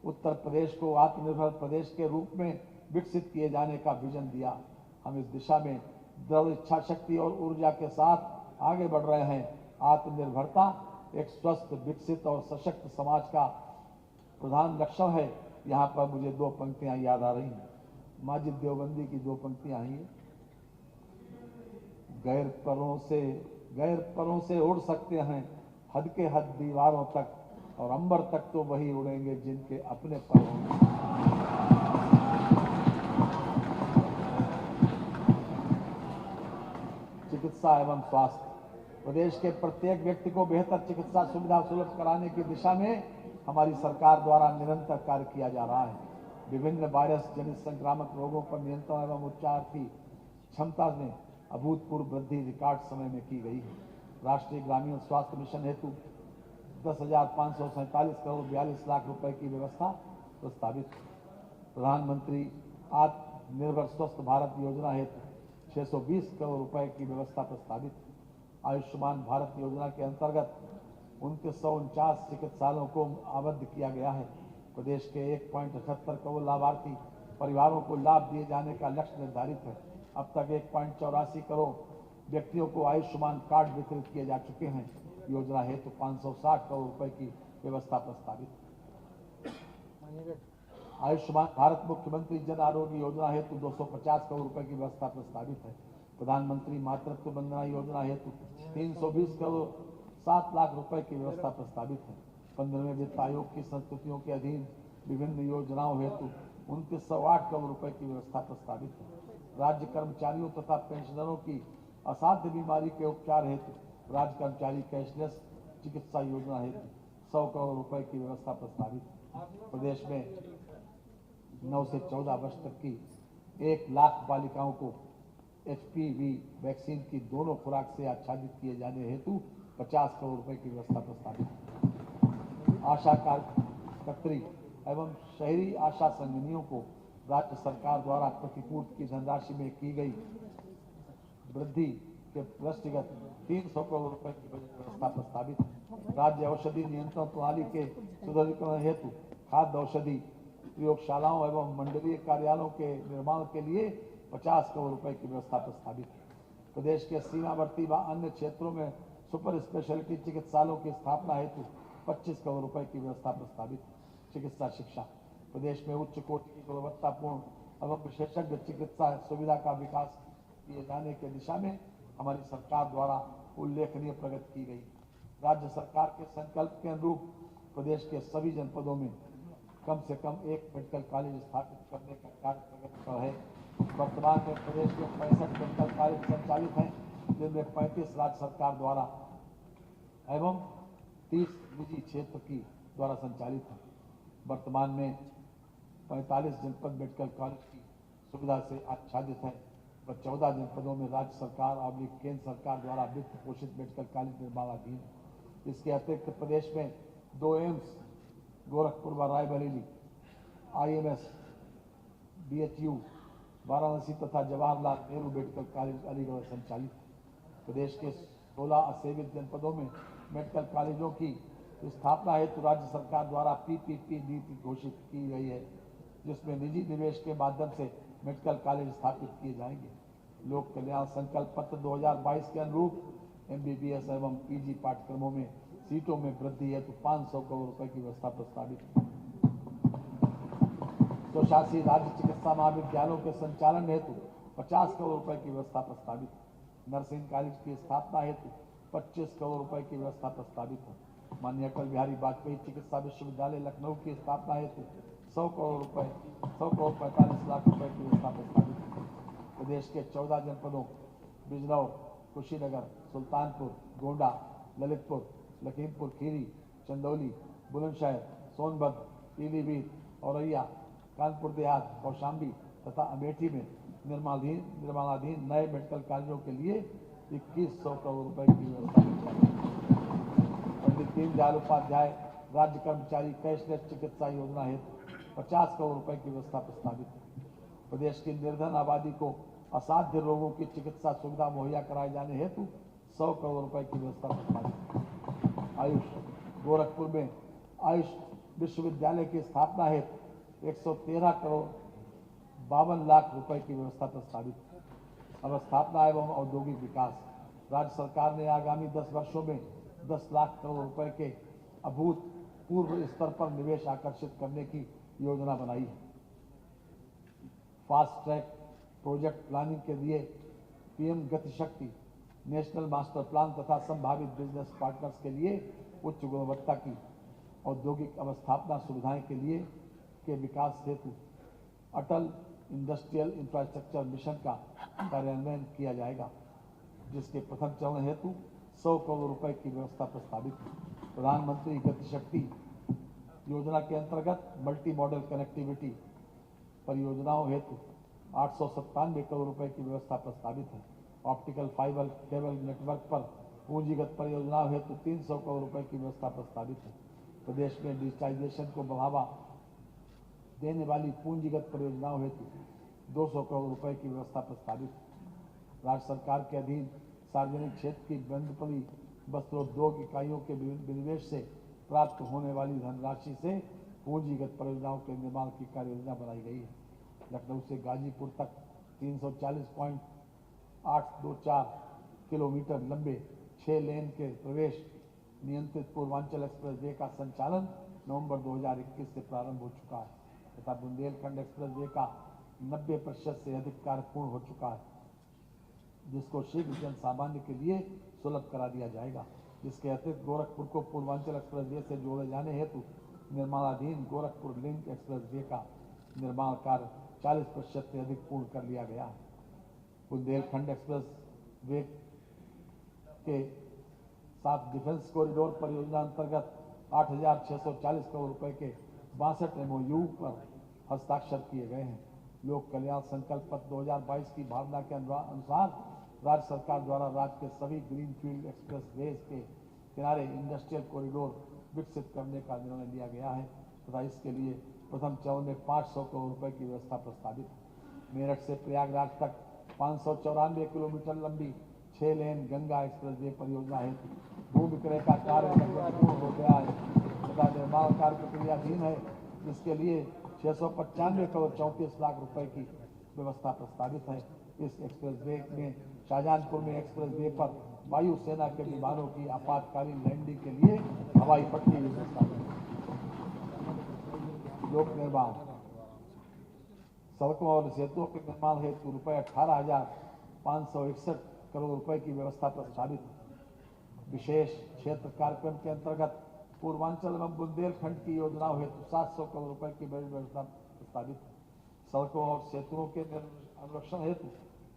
उत्तर प्रदेश को आत्मनिर्भर प्रदेश के रूप में विकसित किए जाने का विजन दिया। हम इस दिशा में दृढ़ इच्छा शक्ति और ऊर्जा के साथ आगे बढ़ रहे हैं। आत्मनिर्भरता एक स्वस्थ, विकसित और सशक्त समाज का प्रधान लक्षण है। यहाँ पर मुझे दो पंक्तियां याद आ रही हैं। माजिद देवबंदी की दो पंक्तियां आई हैं। गैर परों से उड़ सकते हैं हद के हद दीवारों तक, और अंबर तक तो वही उड़ेंगे जिनके अपने पर होंगे। चिकित्सा एवं स्वास्थ्य। प्रदेश के प्रत्येक व्यक्ति को बेहतर चिकित्सा सुविधा सुलभ कराने की दिशा में हमारी सरकार द्वारा निरंतर कार्य किया जा रहा है। विभिन्न वायरस जनित संक्रामक रोगों पर नियंत्रण एवं उपचार की क्षमता में अभूतपूर्व वृद्धि रिकॉर्ड समय में की गई है। राष्ट्रीय ग्रामीण स्वास्थ्य मिशन हेतु 10,547 करोड़ 42 लाख रुपए की व्यवस्था प्रस्तावित। प्रधानमंत्री आत्मनिर्भर स्वस्थ भारत योजना हेतु 620 करोड़ रुपए की व्यवस्था प्रस्तावित। आयुष्मान भारत योजना के अंतर्गत 2949 चिकित्सालयों को आबद्ध किया गया है। प्रदेश के 1.78 करोड़ लाभार्थी परिवारों को लाभ दिए जाने का लक्ष्य निर्धारित है। अब तक 1.84 करोड़ व्यक्तियों को आयुष्मान कार्ड वितरित किए जा चुके हैं। योजना हेतु 560 करोड़ रुपए की व्यवस्था प्रस्तावित। आयुष्मान भारत मुख्यमंत्री जन आरोग्य योजना हेतु 250 करोड़ रुपए की व्यवस्था प्रस्तावित है। प्रधानमंत्री मातृत्व वंदना योजना हेतु 320 करोड़ 7 लाख रुपए की व्यवस्था प्रस्तावित है। 15वें वित्त आयोग की संस्तुतियों के अधीन विभिन्न योजनाओं हेतु 2908 करोड़ रुपए की व्यवस्था प्रस्तावित है। राज्य कर्मचारियों तथा पेंशनरों की असाध्य बीमारी के उपचार हेतु राज्य कर्मचारी कैशलेस चिकित्सा योजना हेतु 100 करोड़ रुपए की व्यवस्था प्रस्तावित है। प्रदेश में 9 से 14 वर्ष तक की 1 लाख बालिकाओं को HPV वैक्सीन की दोनों खुराक से आच्छादित किए जाने हेतु 50 करोड़ रुपए की व्यवस्था प्रस्तावित है। आशा कार्यकर्त्री एवं शहरी आशा संगठनियों को राज्य सरकार द्वारा प्रतिपूर्ति की धनराशि में की गई वृद्धि के दृष्टिगत 300 करोड़ रुपए की व्यवस्था प्रस्तावित है। राज्य औषधि नियंत्रण प्रणाली के सुदृढ़ीकरण हेतु खाद्य औषधि प्रयोगशालाओं एवं मंडलीय कार्यालयों के निर्माण के लिए 50 करोड़ रुपए की व्यवस्था प्रस्तावित है। प्रदेश के सीमावर्ती व अन्य क्षेत्रों में सुपर स्पेशलिटी चिकित्सालयों की स्थापना हेतु 25 करोड़ रुपए की व्यवस्था प्रस्तावित है। चिकित्सा शिक्षा। प्रदेश में उच्च कोटि की गुणवत्तापूर्ण एवं विशेषज्ञ चिकित्सा सुविधा का विकास किए जाने की दिशा में हमारी सरकार द्वारा उल्लेखनीय प्रगति की गई। राज्य सरकार के संकल्प के अनुरूप प्रदेश के सभी जनपदों में कम से कम एक मेडिकल कॉलेज स्थापित करने का कार्य प्रगति पर है। वर्तमान में प्रदेश में 65 मेडिकल कॉलेज संचालित हैं, जिनमें 35 राज्य सरकार द्वारा एवं 30 निजी क्षेत्र की द्वारा संचालित है। वर्तमान में 45 जनपद मेडिकल कॉलेज की सुविधा से आच्छादित है व 14 जनपदों में राज्य सरकार और केंद्र सरकार द्वारा वित्त पोषित मेडिकल कॉलेज निर्माणाधीन है। इसके अतिरिक्त प्रदेश में 2 एम्स गोरखपुर व रायबरेली, IMS, BHU वाराणसी तथा जवाहरलाल नेहरू मेडिकल कॉलेज अलीगढ़ संचालित है। प्रदेश के 16 असेवित जनपदों में मेडिकल कॉलेजों की स्थापना हेतु राज्य सरकार द्वारा PPP नीति घोषित की गई है, जिसमें निजी निवेश के माध्यम से मेडिकल कॉलेज स्थापित किए जाएंगे। लोक कल्याण संकल्प पत्र 2022 के अनुरूप MBBS एवं PG पाठ्यक्रमों में सीटों में वृद्धि हेतु 500 करोड़ रुपए की व्यवस्था प्रस्तावित है। स्वशासी राज्य चिकित्सा महाविद्यालयों के संचालन हेतु 50 करोड़ रुपए की व्यवस्था प्रस्तावित है। नर्सिंग कॉलेज की स्थापना हेतु 25 करोड़ रुपए की व्यवस्था प्रस्तावित है। माननीय अटल बिहारी वाजपेयी चिकित्सा विश्वविद्यालय लखनऊ की स्थापना हेतु 100 करोड़ 45 लाख रुपए की व्यवस्था प्रस्तावित है। प्रदेश के 14 जनपदों बिजनौर, कुशीनगर, सुल्तानपुर, गोंडा, ललितपुर, लखीमपुर खीरी, चंदौली, बुलंदशहर, सोनभद्र, पीलीभीत, औरैया, कानपुर देहात, कौशाम्बी तथा अमेठी में निर्माणाधीन नए मेडिकल कॉलेजों के लिए 2100 करोड़ रुपए की व्यवस्था। पंडित दीनदयाल उपाध्याय राज्य कर्मचारी कैशलेस चिकित्सा योजना हेतु 50 करोड़ रुपए की व्यवस्था प्रस्तावित है। प्रदेश की निर्धन आबादी को असाध्य रोगों की चिकित्सा सुविधा मुहैया कराए जाने हेतु 100 करोड़ रुपए की व्यवस्था प्रस्तावित। आयुष, गोरखपुर में आयुष विश्वविद्यालय की स्थापना हेतु 113 करोड़ 52 लाख रुपए की व्यवस्था प्रस्तावित। अवस्थापना एवं औद्योगिक विकास, राज्य सरकार ने आगामी 10 वर्षों में 10 लाख करोड़ रुपए के अभूतपूर्व स्तर पर निवेश आकर्षित करने की योजना बनाई है। फास्ट ट्रैक प्रोजेक्ट प्लानिंग के लिए पीएम गति शक्ति नेशनल मास्टर प्लान तथा संभावित बिजनेस पार्टनर्स के लिए उच्च गुणवत्ता की औद्योगिक अवस्थापना सुविधाएं के विकास हेतु अटल इंडस्ट्रियल इंफ्रास्ट्रक्चर मिशन का कार्यान्वयन किया जाएगा, जिसके प्रथम चरण हेतु 100 करोड़ रुपए की व्यवस्था प्रस्तावित है। प्रधानमंत्री गति शक्ति योजना के अंतर्गत मल्टी मॉडल कनेक्टिविटी परियोजनाओं हेतु 897 करोड़ रुपए की व्यवस्था प्रस्तावित है। ऑप्टिकल फाइबर केबल नेटवर्क पर पूंजीगत परियोजनाओं हेतु 300 करोड़ रुपए की व्यवस्था प्रस्तावित है। प्रदेश में डिजिटाइजेशन को बढ़ावा देने वाली पूंजीगत परियोजनाओं हेतु 200 करोड़ रुपए की व्यवस्था प्रस्तावित है। राज्य सरकार के अधीन सार्वजनिक क्षेत्र की बंद पड़ी वस्त्रोद्योग इकाइयों के विनिवेश से प्राप्त होने वाली धनराशि से पूंजीगत परियोजनाओं के निर्माण की कार्ययोजना बनाई गई है। लखनऊ से गाजीपुर तक 340.824 किलोमीटर लंबे 6 लेन के प्रवेश नियंत्रित पूर्वांचल एक्सप्रेस वे का संचालन नवंबर 2021 से प्रारंभ हो चुका है तथा बुंदेलखंड एक्सप्रेस वे का 90% से अधिक कार्य पूर्ण हो चुका है, जिसको शीघ्र जन सामान्य के लिए सुलभ करा दिया जाएगा। जिसके अतिरिक्त गोरखपुर को पूर्वांचल एक्सप्रेस वे से जोड़े जाने हेतु निर्माणाधीन गोरखपुर लिंक एक्सप्रेस वे का निर्माण कार्य 40% से अधिक पूर्ण कर लिया गया है। बुंदेलखंड एक्सप्रेस वे के साथ डिफेंस कॉरिडोर परियोजना अंतर्गत 8,640 करोड़ रुपए के 62 MOU पर हस्ताक्षर किए गए हैं। लोक कल्याण संकल्प पत्र 2022 की भावना के अनुसार राज्य सरकार द्वारा राज्य के सभी ग्रीनफील्ड एक्सप्रेस वेज के किनारे इंडस्ट्रियल कॉरिडोर विकसित करने का निर्णय लिया गया है तथा इसके लिए प्रथम चरण में 500 करोड़ रुपए की व्यवस्था प्रस्तावित है। मेरठ से प्रयागराज तक 594 किलोमीटर लंबी 6 लेन गंगा एक्सप्रेस वे परियोजना हेतु भू विक्रय का कार्य पूर्ण हो गया है तथा निर्माण कार्य प्रक्रियाधीन है, जिसके लिए 695 करोड़ 34 लाख रुपए की व्यवस्था प्रस्तावित है। इस एक्सप्रेस वे में शाहजहांपुर में एक्सप्रेस वे पर वायुसेना के विमानों की आपातकालीन लैंडिंग के लिए हवाई पट्टी व्यवस्था है। लोक निर्माण, सड़कों और सेतुओं के निर्माण हेतु रुपए 18,561 करोड़ रुपए की व्यवस्था प्रस्तावित है। विशेष क्षेत्र कार्यक्रम के अंतर्गत पूर्वांचल एवं बुंदेलखंड की योजनाओं हेतु 700 करोड़ रुपए की व्यवस्था प्रस्तावित है। सड़कों और सेतुओं के अनुरक्षण हेतु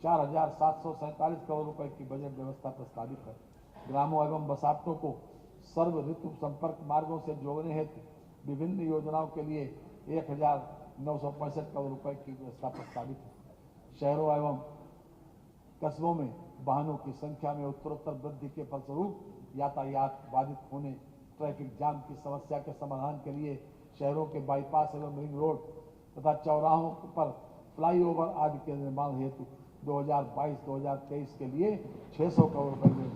4,747 करोड़ रुपए की बजट व्यवस्था प्रस्तावित है। ग्रामों एवं बसाहतों को सर्व ऋतु संपर्क मार्गों से जोड़ने हेतु विभिन्न योजनाओं के लिए 1,965 करोड़ रुपए की व्यवस्था प्रस्तावित है। शहरों एवं कस्बों में वाहनों की संख्या में उत्तरोत्तर वृद्धि के फलस्वरूप यातायात बाधित होने, ट्रैफिक जाम की समस्या के समाधान के लिए शहरों के बाईपास एवं रिंग रोड तथा चौराहों पर फ्लाईओवर आदि के निर्माण हेतु 2022-2023 के लिए 600 करोड़ रुपए में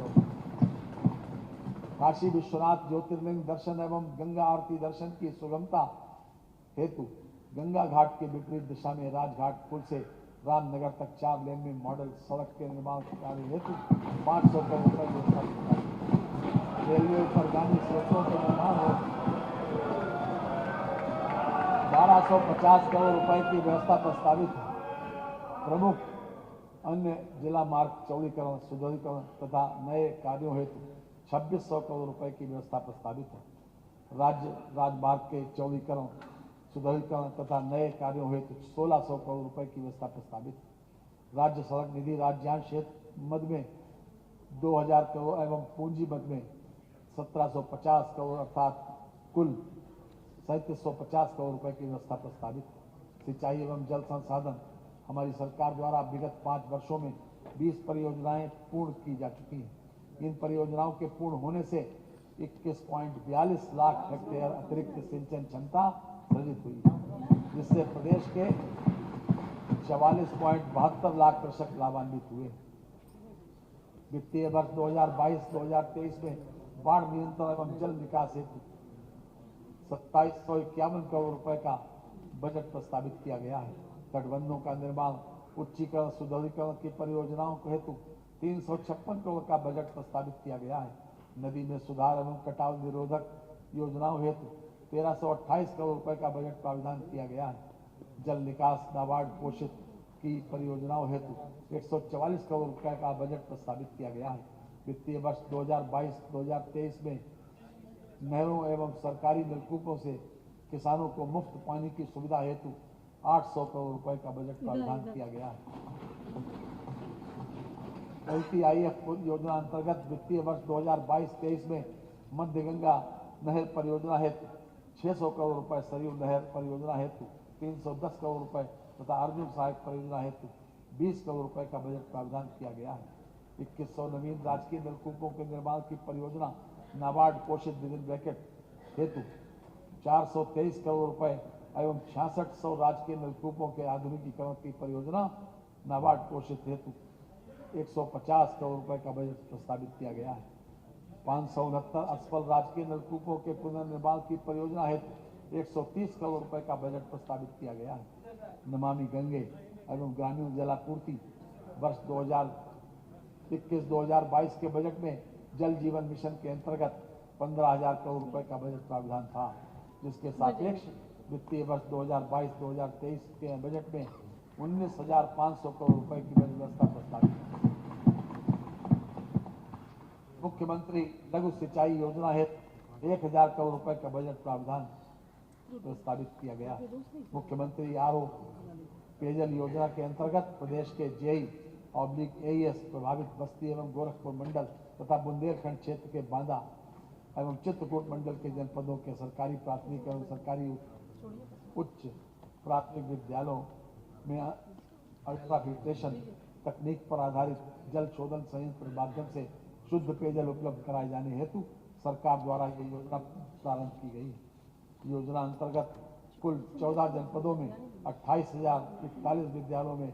काशी विश्वनाथ ज्योतिर्लिंग दर्शन एवं गंगा आरती दर्शन की सुगमता हेतु गंगा घाट के विपरीत दिशा में राजघाट पुल से रामनगर तक 4 लेन में मॉडल सड़क के निर्माण कार्य हेतु 500 करोड़ रुपए व्यवस्था। रेलवे उपरगामी सड़कों के निर्माण हेतु 1250 करोड़ रुपए की व्यवस्था प्रस्तावित है। प्रमुख अन्य जिला मार्ग चौड़ीकरण, सुदृढ़ीकरण तथा नए कार्यों हेतु 2600 करोड़ रुपए की व्यवस्था प्रस्तावित है। राज्य राजमार्ग के चौड़ीकरण, सुदृढ़ीकरण तथा नए कार्यों हेतु 1600 करोड़ रुपए की व्यवस्था प्रस्तावित है। राज्य सड़क निधि राज्यांश मद में 2000 करोड़ एवं पूंजी मद में 1750 करोड़ अर्थात कुल 3750 करोड़ रुपए की व्यवस्था प्रस्तावित है। सिंचाई एवं जल संसाधन, हमारी सरकार द्वारा विगत 5 वर्षों में 20 परियोजनाएं पूर्ण की जा चुकी हैं। इन परियोजनाओं के पूर्ण होने से 21.42 लाख हेक्टेयर अतिरिक्त सिंचन क्षमता सृजित हुई है, जिससे प्रदेश के 44.72 लाख कृषक लाभान्वित हुए। वित्तीय वर्ष 2022-2023 में बाढ़ नियंत्रण एवं जल निकास हेतु 2751 करोड़ रुपए का बजट प्रस्तावित किया गया है। तटबंधों का निर्माण, उच्चीकरण, सुदृढ़ीकरण की परियोजनाओं को हेतु 356 करोड़ का बजट प्रस्तावित किया गया है। नदी में सुधार एवं कटाव निरोधक योजनाओं हेतु 1328 करोड़ रुपए का बजट प्रावधान किया गया है। जल निकास नाबार्ड पोषित की परियोजनाओं हेतु 144 करोड़ रुपए का बजट प्रस्तावित किया गया है। वित्तीय वर्ष 2022-2023 में नहरों एवं सरकारी नलकूपों से किसानों को मुफ्त पानी की सुविधा हेतु 800 करोड़ रुपए का बजट प्रावधान किया गया है। LTIF योजना अंतर्गत वित्तीय वर्ष 2022-23 में मध्य गंगा नहर परियोजना हेतु 600 करोड़ रुपए, सरयू नहर परियोजना हेतु 310 करोड़ रुपए तथा अर्जुन सहायक परियोजना हेतु 20 करोड़ रुपए का बजट प्रावधान किया गया है। 2100 नवीन राजकीय नलकूपों के निर्माण की परियोजना नाबार्ड पोषित विदिन ब्रैकेट हेतु 423 करोड़ रुपए एवं 6600 राजकीय नलकूपों के आधुनिकीकरण की परियोजना नाबार्ड पोषित हेतु 150 करोड़ रुपए का बजट प्रस्तावित किया गया है। 569 असफल राजकीय नलकूपों के पुनर्निर्माण की परियोजना हेतु 130 करोड़ रुपए का बजट प्रस्तावित किया गया है। नमामि गंगे एवं ग्रामीण जलापूर्ति वर्ष 2021-2022 के बजट में जल जीवन मिशन के अंतर्गत 15,000 करोड़ रुपए का बजट प्रावधान था, जिसके सापेक्ष वित्तीय वर्ष 2022-2023 के बजट में 19,500 करोड़ रुपए की व्यवस्था प्रस्तावित है। मुख्यमंत्री लघु सिंचाई योजना हेतु 1,000 करोड़ रुपए का बजट प्रावधान प्रस्तावित किया गया। मुख्यमंत्री आरओ पेयजल योजना के अंतर्गत प्रदेश के JEI/AES प्रभावित बस्ती एवं गोरखपुर मंडल तथा बुंदेलखंड क्षेत्र के बांदा एवं चित्रकूट मंडल के जनपदों के सरकारी प्राथमिक एवं सरकारी उच्च प्राथमिक विद्यालयों में अल्ट्राफिल्ट्रेशन तकनीक पर आधारित जल शोधन संयंत्र के माध्यम से शुद्ध पेयजल उपलब्ध कराए जाने हेतु सरकार द्वारा ये योजना प्रारंभ की गई है। योजना अंतर्गत कुल 14 जनपदों में 28,041 विद्यालयों में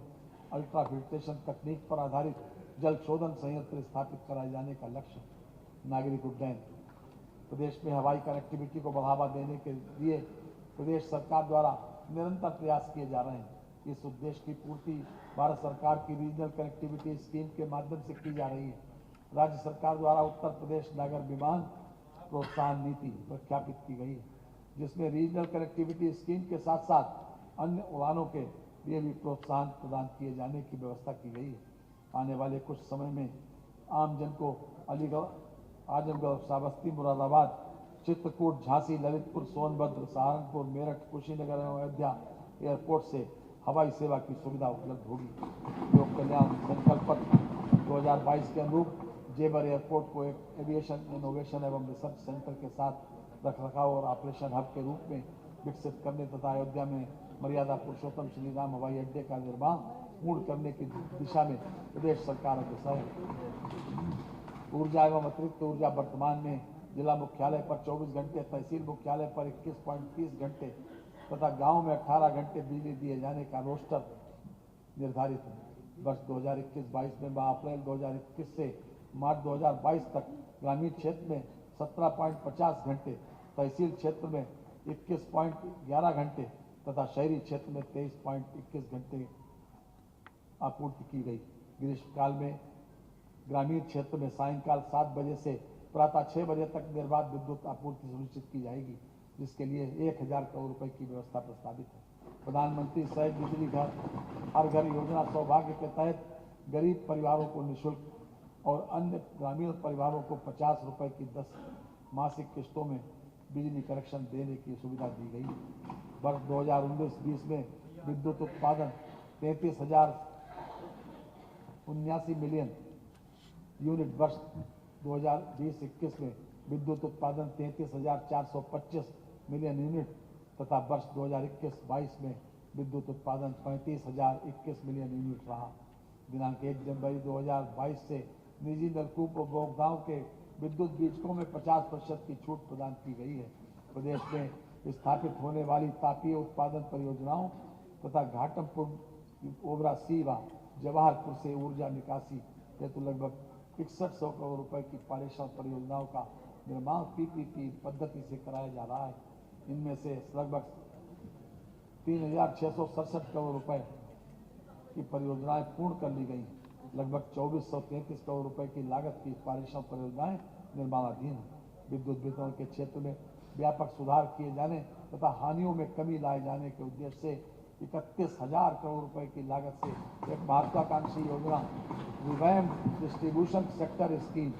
अल्ट्राफिल्ट्रेशन तकनीक पर आधारित जल शोधन संयंत्र स्थापित कराए जाने का लक्ष्य। नागरिक उड्डयन, प्रदेश में हवाई कनेक्टिविटी को बढ़ावा देने के लिए प्रदेश सरकार द्वारा निरंतर प्रयास किए जा रहे हैं। इस उद्देश्य की पूर्ति भारत सरकार की रीजनल कनेक्टिविटी स्कीम के माध्यम से की जा रही है। राज्य सरकार द्वारा उत्तर प्रदेश नागर विमान प्रोत्साहन नीति प्रख्यापित की गई है, जिसमें रीजनल कनेक्टिविटी स्कीम के साथ साथ अन्य उड़ानों के लिए भी प्रोत्साहन प्रदान किए जाने की व्यवस्था की गई है। आने वाले कुछ समय में आमजन को अलीगढ़, आजमगढ़, श्रावस्ती, मुरादाबाद, चित्रकूट, झांसी, ललितपुर, सोनभद्र, सहारनपुर, मेरठ, कुशीनगर एवं अयोध्या एयरपोर्ट से हवाई सेवा की सुविधा उपलब्ध होगी। लोक कल्याण संकल्प पत्र 2022 के अनुरूप जेवर एयरपोर्ट को एक एविएशन इनोवेशन एवं रिसर्च सेंटर के साथ रखरखाव और ऑपरेशन हब के रूप में विकसित करने तथा अयोध्या में मर्यादा पुरुषोत्तम श्री राम हवाई अड्डे का निर्माण पूर्ण करने की दिशा में प्रदेश सरकार अग्रसर है। ऊर्जा एवं अतिरिक्त ऊर्जा वर्तमान में जिला मुख्यालय पर 24 घंटे, तहसील मुख्यालय पर 21.30 घंटे तथा गांव में 18 घंटे बिजली दिए जाने का रोस्टर निर्धारित है। वर्ष 2021-22 में 12 अप्रैल 2021 से मार्च 2022 तक ग्रामीण क्षेत्र में 17.50 घंटे, तहसील क्षेत्र में 21.11 घंटे तथा शहरी क्षेत्र में 23.21 घंटे आपूर्ति की गई। ग्रीष्मकाल में ग्रामीण क्षेत्र में सायंकाल 7 बजे से प्रातः 6 बजे तक निर्बाध विद्युत आपूर्ति सुनिश्चित की जाएगी, जिसके लिए 1,000 करोड़ रुपए की व्यवस्था प्रस्तावित है। प्रधानमंत्री सहज बिजली घर हर घर योजना सौभाग्य के तहत गरीब परिवारों को निःशुल्क और अन्य ग्रामीण परिवारों को 50 रुपए की 10 मासिक किस्तों में बिजली कनेक्शन देने की सुविधा दी गई। वर्ष 2019-20 में विद्युत उत्पादन 33,079 मिलियन यूनिट, वर्ष 2020-21 में विद्युत उत्पादन 33,425 मिलियन यूनिट तथा वर्ष 2021-22 में विद्युत उत्पादन 35,021 मिलियन यूनिट रहा। दिनांक 1 जनवरी 2022 से निजी नलकूप उपभोक्ताओं के विद्युत बीजकों में 50% की छूट प्रदान की गई है। प्रदेश में स्थापित होने वाली तापीय उत्पादन परियोजनाओं तथा घाटमपुर ओबरा सी व जवाहरपुर से ऊर्जा निकासी हेतु लगभग 6100 करोड़ रुपए की पारेषण परियोजनाओं का निर्माण पीपीपी पद्धति से कराया जा रहा है। इनमें से लगभग 3667 करोड़ रुपए की परियोजनाएं पूर्ण कर ली गई। लगभग 2433 करोड़ रुपए की लागत की पारेषण परियोजनाएं निर्माणाधीन हैं। विद्युत वितरण के क्षेत्र में व्यापक सुधार किए जाने तथा हानियों में कमी लाए जाने के उद्देश्य से 31,000 करोड़ रुपए की लागत से एक महत्वाकांक्षी योजना revamped distribution sector scheme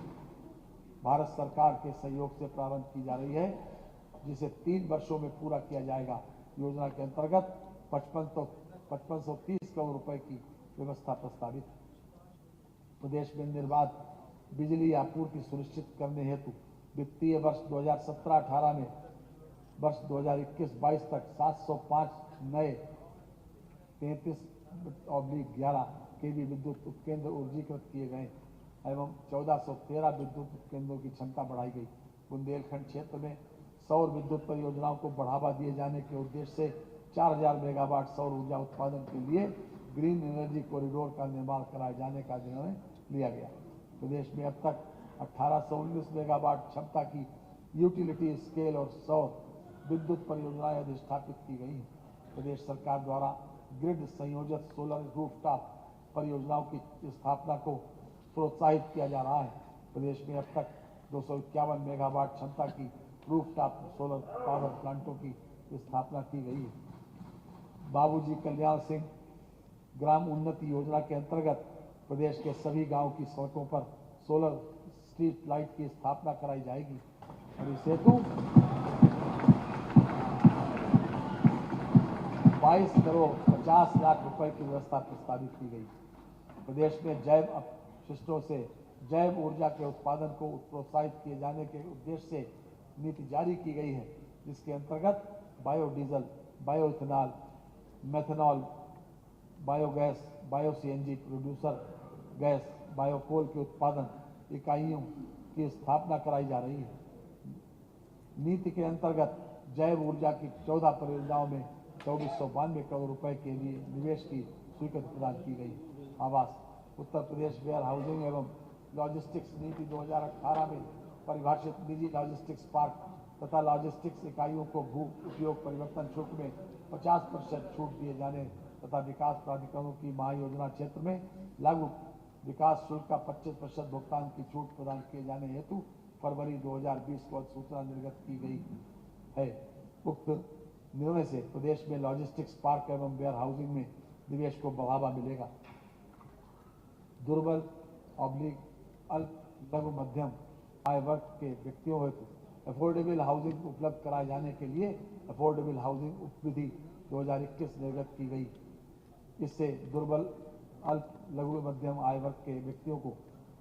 Bharat सरकार के सहयोग से प्रारंभ की जा रही है, जिसे 3 वर्षों में पूरा किया जाएगा। योजना के अंतर्गत 5530 करोड़ रुपए की व्यवस्था प्रस्तावित। प्रदेश में निर्बाध बिजली आपूर्ति सुनिश्चित करने हेतु वित्तीय वर्ष 2017-18 में वर्ष 2021-22 तक 705 नए 33/11 केवी विद्युत उपकेंद्र ऊर्जीकृत किए गए एवं 1413 विद्युत उपकेंद्रों की क्षमता बढ़ाई गई। बुंदेलखंड क्षेत्र में सौर विद्युत परियोजनाओं को बढ़ावा दिए जाने के उद्देश्य से 4000 मेगावाट सौर ऊर्जा उत्पादन के लिए ग्रीन एनर्जी कॉरिडोर का निर्माण कराए जाने का निर्णय लिया गया। प्रदेश में अब तक 1819 मेगावाट क्षमता की यूटिलिटी स्केल और सौर विद्युत परियोजनाएं अधिष्ठापित की गई हैं। प्रदेश सरकार द्वारा ग्रिड संयोजित सोलर रूफटॉप परियोजनाओं की स्थापना को प्रोत्साहित किया जा रहा है। प्रदेश में अब तक 251 मेगावाट क्षमता की रूफटॉप सोलर पावर प्लांटों की स्थापना की गई है। बाबूजी कल्याण सिंह ग्राम उन्नति योजना के अंतर्गत प्रदेश के सभी गांव की सड़कों पर सोलर स्ट्रीट लाइट की स्थापना कराई जाएगी और इस हेतु 22 करोड़ 50 लाख रुपए की व्यवस्था प्रस्तावित की गई। प्रदेश में जैव अपशिष्टों से जैव ऊर्जा के उत्पादन को प्रोत्साहित किए जाने के उद्देश्य से नीति जारी की गई है, जिसके अंतर्गत biodiesel, bioethanol, methanol, biogas, bio CNG producer gas, biocoal के उत्पादन इकाइयों की स्थापना कराई जा रही है। नीति के अंतर्गत जैव ऊर्जा की 14 परियोजनाओं में 2492 करोड़ रुपए के लिए निवेश की स्वीकृति प्रदान की गई। आवास उत्तर प्रदेश वेयर हाउसिंग एवं लॉजिस्टिक्स नीति 2018 में परिभाषित निजी लॉजिस्टिक्स पार्क तथा लॉजिस्टिक्स इकाइयों को भू उपयोग परिवर्तन शुल्क में 50% छूट दिए जाने तथा विकास प्राधिकरणों की महायोजना क्षेत्र में लागू विकास शुल्क का 25% भुगतान की छूट प्रदान किए जाने हेतु फरवरी 2020 को अधिसूचना निर्गत की गई है। उक्त निर्णय से प्रदेश में लॉजिस्टिक्स पार्क एवं वेयर हाउसिंग में निवेश को बढ़ावा मिलेगा। दुर्बल अल्प लघु मध्यम आय वर्ग के व्यक्तियों हेतु अफोर्डेबल हाउसिंग उपलब्ध कराए जाने के लिए अफोर्डेबल हाउसिंग उपविधि 2021 निर्गत की गई। इससे दुर्बल अल्प लघु मध्यम आय वर्ग के व्यक्तियों को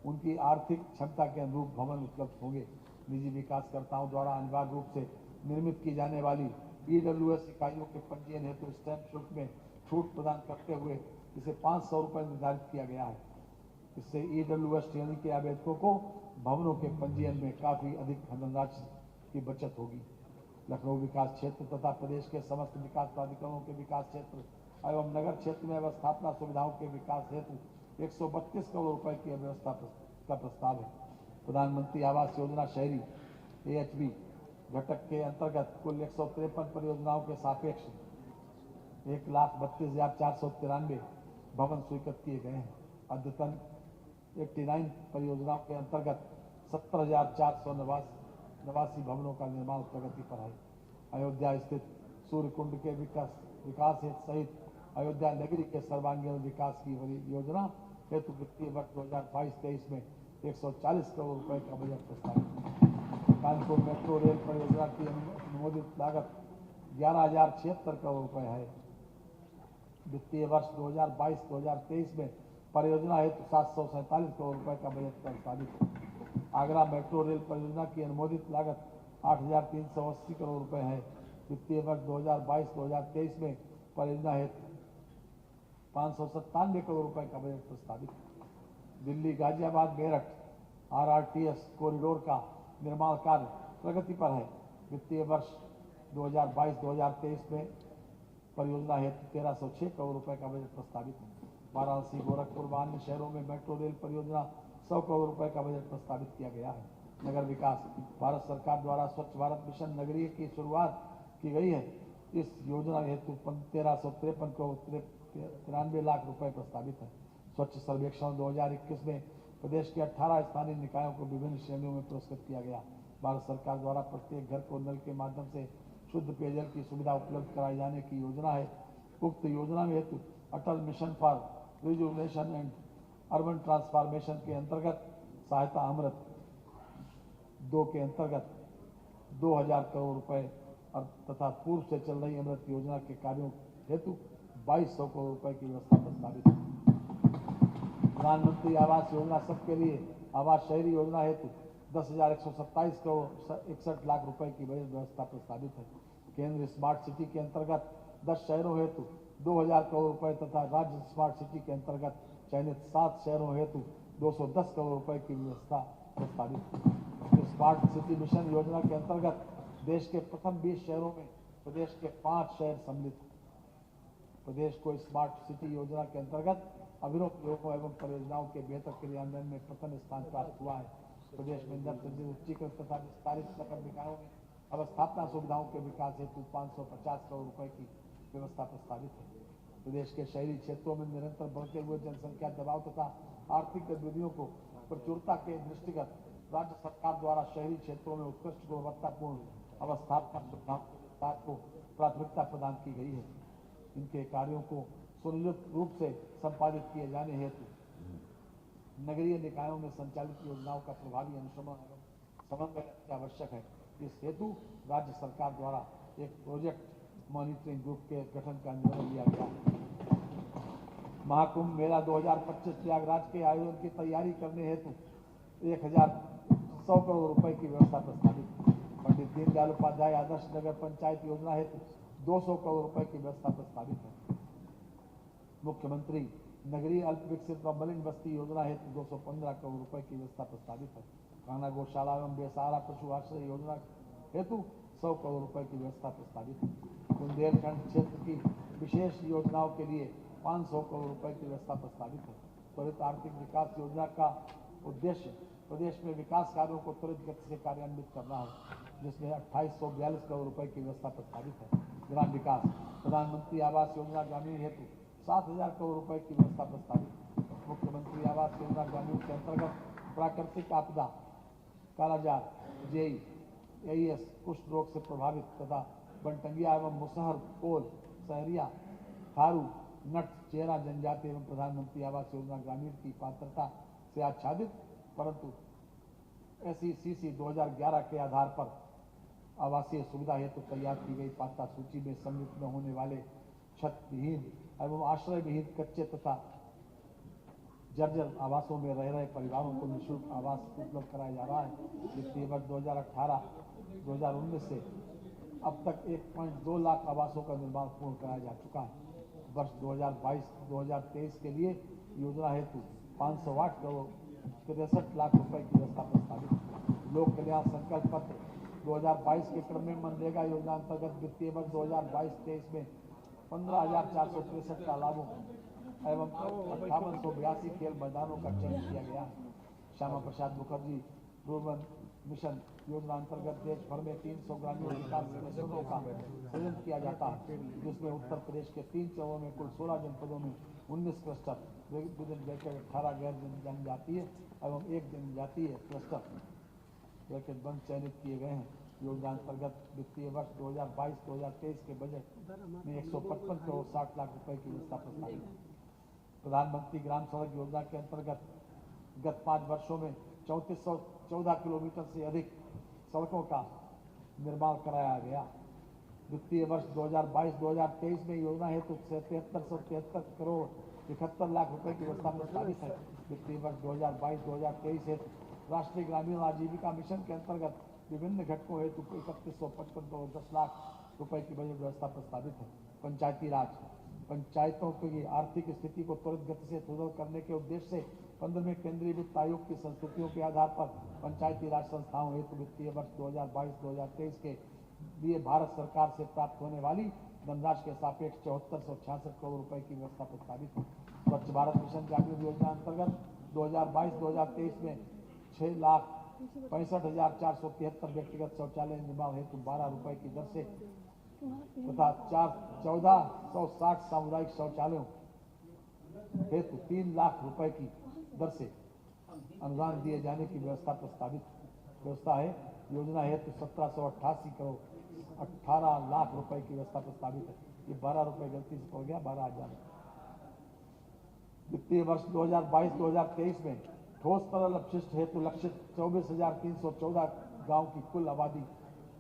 उनकी आर्थिक क्षमता के अनुरूप भवन उपलब्ध होंगे। निजी विकासकर्ताओं द्वारा अनिवार्य रूप से निर्मित की जाने वाली ईडब्ल्यूएस इकाइयों के पंजीयन हेतु स्टैंप शुल्क में छूट प्रदान करते हुए इसे 500 रुपये निर्धारित किया गया है। इससे ईडब्ल्यूएस श्रेणी के आवेदकों को भवनों के पंजीयन में काफी अधिक धनराशि की बचत होगी। लखनऊ विकास क्षेत्र तथा प्रदेश के समस्त विकास प्राधिकरणों के विकास क्षेत्र एवं नगर क्षेत्र में अवस्थापना सुविधाओं के विकास हेतु 132 करोड़ रुपए की व्यवस्था का प्रस्ताव है। प्रधानमंत्री आवास योजना शहरी AHB घटक के अंतर्गत कुल 153 परियोजनाओं के सापेक्ष 1,32,493 भवन स्वीकृत किए गए हैं। अद्यतन 89 परियोजनाओं के अंतर्गत 70,489 भवनों का निर्माण प्रगति पर है। अयोध्या स्थित सूर्य कुंड के विकास सहित अयोध्या नगरी के सर्वांगीण विकास की योजना हेतु वित्तीय वर्ष 2022-23 में 140 करोड़ रुपए का बजट प्रस्तावित। कानपुर मेट्रो रेल परियोजना की अनुमोदित लागत 11,076 करोड़ रुपए है। वित्तीय वर्ष 2022-2023 में परियोजना हेतु 747 करोड़ रुपए का बजट प्रस्तावित। आगरा मेट्रो रेल परियोजना की अनुमोदित लागत 8,380 करोड़ रुपए है। वित्तीय वर्ष 2022-2023 में परियोजना हेतु 597 करोड़ रुपए का बजट प्रस्तावित। दिल्ली गाजियाबाद मेरठ RRTS कॉरिडोर का निर्माण कार्य प्रगति पर है। वित्तीय वर्ष 2022-2023 में परियोजना हेतु 1306 करोड़ रुपए का बजट प्रस्तावित है। वाराणसी, गोरखपुर व अन्य शहरों में मेट्रो रेल परियोजना 100 करोड़ रुपए का बजट प्रस्तावित किया गया है। नगर विकास, भारत सरकार द्वारा स्वच्छ भारत मिशन नगरीय की शुरुआत की गई है। इस योजना हेतु 1353 करोड़ 93 लाख रुपए प्रस्तावित है। स्वच्छ सर्वेक्षण 2021 में प्रदेश के 18 स्थानीय निकायों को विभिन्न श्रेणियों में पुरस्कृत किया गया। भारत सरकार द्वारा प्रत्येक घर को नल के माध्यम से शुद्ध पेयजल की सुविधा उपलब्ध कराए जाने की योजना है। उक्त योजना में हेतु Atal mission for rejuvenation and urban transformation के अंतर्गत सहायता अमृत 2 के अंतर्गत 2000 करोड़ रुपए तथा पूर्व से चल रही अमृत योजना के कार्यों हेतु 2200 करोड़ रुपए की व्यवस्था प्रस्तावित है। प्रधानमंत्री आवास योजना सबके लिए आवास शहरी योजना हेतु 10,127 करोड़ 61 लाख रुपए की बजट व्यवस्था प्रस्तावित है। केंद्र स्मार्ट सिटी के अंतर्गत 10 शहरों हेतु 2000 करोड़ रुपए तथा राज्य स्मार्ट सिटी के अंतर्गत चयनित 7 शहरों हेतु 210 करोड़ रुपए की व्यवस्था प्रस्तावित है। स्मार्ट सिटी मिशन योजना के अंतर्गत देश के प्रथम 20 शहरों में प्रदेश के 5 शहर सम्मिलित हैं। प्रदेश को स्मार्ट सिटी योजना के अंतर्गत अभिनव प्रयोगों एवं परियोजनाओं के बेहतर क्रियान्वयन में प्रथम स्थान प्राप्त हुआ है। प्रदेश में उच्चीकृत तथा विस्तारित नगर निकायों में अवस्थापना सुविधाओं के विकास हेतु 550 करोड़ रुपए की व्यवस्था प्रस्तावित है। प्रदेश के शहरी क्षेत्रों में निरंतर बढ़ते हुए जनसंख्या दबाव तथा आर्थिक गतिविधियों को प्रचुरता के दृष्टिगत राज्य सरकार द्वारा शहरी क्षेत्रों में उत्कृष्ट गुणवत्तापूर्ण अवस्थापना सुविधाओं को प्राथमिकता प्रदान की गई है। इनके कार्यों को सुनियोजित रूप से संपादित किए जाने हेतु नगरीय निकायों में संचालित योजनाओं का प्रभावी अनुश्रवण एवं समन्वय आवश्यक है। इस हेतु राज्य सरकार द्वारा एक प्रोजेक्ट मॉनिटरिंग ग्रुप के गठन का निर्णय लिया गया है। महाकुंभ मेला 2025 प्रयागराज के आयोजन की तैयारी करने हेतु 1,100 करोड़ रुपए की व्यवस्था प्रस्तावित। पंडित दीनदयाल उपाध्याय आदर्श नगर पंचायत योजना हेतु 200 करोड़ रुपए की व्यवस्था प्रस्तावित है। मुख्यमंत्री नगरीय अल्प विकसित व मलिन बस्ती योजना हेतु 215 करोड़ रुपए की व्यवस्था प्रस्तावित है। कान्हा गौशाला एवं बेसहारा पशु आश्रय योजना हेतु 100 करोड़ रुपए की व्यवस्था प्रस्तावित है। बुंदेलखंड क्षेत्र की विशेष योजनाओं के लिए 500 करोड़ रुपए की व्यवस्था प्रस्तावित है। त्वरित आर्थिक विकास योजना का उद्देश्य प्रदेश में विकास कार्यों को त्वरित गति से कार्यान्वित करना है, जिसमें 2842 करोड़ रुपए की व्यवस्था प्रस्तावित है। ग्राम विकास, प्रधानमंत्री आवास योजना ग्रामीण हेतु 7,000 करोड़ रुपए की व्यवस्था प्रस्तावित। मुख्यमंत्री आवास योजना ग्रामीण के अंतर्गत प्राकृतिक आपदा, कालाजार, जेई, एईएस, कुष्ठ रोग से प्रभावित तथा बनटंगिया एवं मुसहर, कोल, सहरिया, थारू, नट, चेरा जनजाति एवं प्रधानमंत्री आवास योजना ग्रामीण की पात्रता से आच्छादित परंतु SECC 2011 के आधार पर आवासीय सुविधा हेतु तैयार की गई पात्रता सूची में सम्मिलित न होने वाले छत विहीन एवं आश्रय विहीन कच्चे तथा जर्जर आवासों में रह रहे परिवारों को निःशुल्क आवास उपलब्ध कराया जा रहा है। वित्तीय वर्ष 2018-2019 से अब तक 1.2 लाख आवासों का निर्माण पूर्ण कराया जा चुका है। वर्ष 2022-2023 के लिए योजना हेतु 508 करोड़ 63 लाख रुपए की व्यवस्था प्रस्तावित। लोक कल्याण संकल्प पत्र 2022 के क्रम में मनरेगा योजना अंतर्गत वित्तीय वर्ष 2022-23 में 15,463 तालाबों एवं 5882 खेल मैदानों का चयन किया गया है। श्यामा प्रसाद मुखर्जी रूरबन मिशन योजना अंतर्गत देश भर में 300 ग्रामीण विकास क्लस्टरों का सृजन किया जाता है, जिसमें उत्तर प्रदेश के 3 चरणों में कुल 16 जनपदों में 19 क्लस्टर, 18 गैर जनजातीय एवं 1 जनजातीय क्लस्टर ब्रैकेट बंद चयनित किए गए हैं। योजना अंतर्गत वित्तीय वर्ष 2022-2023 के बजट में 155 करोड़ 60 लाख रुपए की व्यवस्था प्रस्तावित है। प्रधानमंत्री ग्राम सड़क योजना के अंतर्गत गत 5 वर्षों में 3414 किलोमीटर से अधिक सड़कों का निर्माण कराया गया। वित्तीय वर्ष 2022-2023 में योजना हेतु 7373 करोड़ 71 लाख रुपए की व्यवस्था प्रस्तावित है। वित्तीय वर्ष 2022-2023 हेतु राष्ट्रीय ग्रामीण आजीविका मिशन के अंतर्गत विभिन्न घटकों हेतु 3155 करोड़ 10 लाख रुपए की बजट व्यवस्था प्रस्तावित है। पंचायती राज, पंचायतों की आर्थिक स्थिति को त्वरित गति से सुदृढ़ करने के उद्देश्य से 15वें केंद्रीय वित्त आयोग की संस्तुतियों के आधार पर पंचायती राज संस्थाओं हेतु वित्तीय वर्ष 2022-2023 के लिए भारत सरकार से प्राप्त होने वाली धनराशि के सापेक्ष 7466 करोड़ रुपए की व्यवस्था प्रस्तावित है। स्वच्छ भारत मिशन जागृत योजना अंतर्गत 2022-2023 में 6,65,473 व्यक्तिगत शौचालय निर्माण हेतु 12 रुपए की दर से तथा 1,460 सामुदायिक शौचालयों हेतु 3 लाख रुपए की दर से अनुदान दिए जाने की व्यवस्था है। योजना हेतु 1788 करोड़ 18 लाख रुपए की व्यवस्था प्रस्तावित है। ये 12 रुपए गलती से पड़ गया, 12,000। वित्तीय वर्ष 2022-2023 में ठोस तरल अपशिष्ट हेतु लक्षित 24,314 गांव की कुल आबादी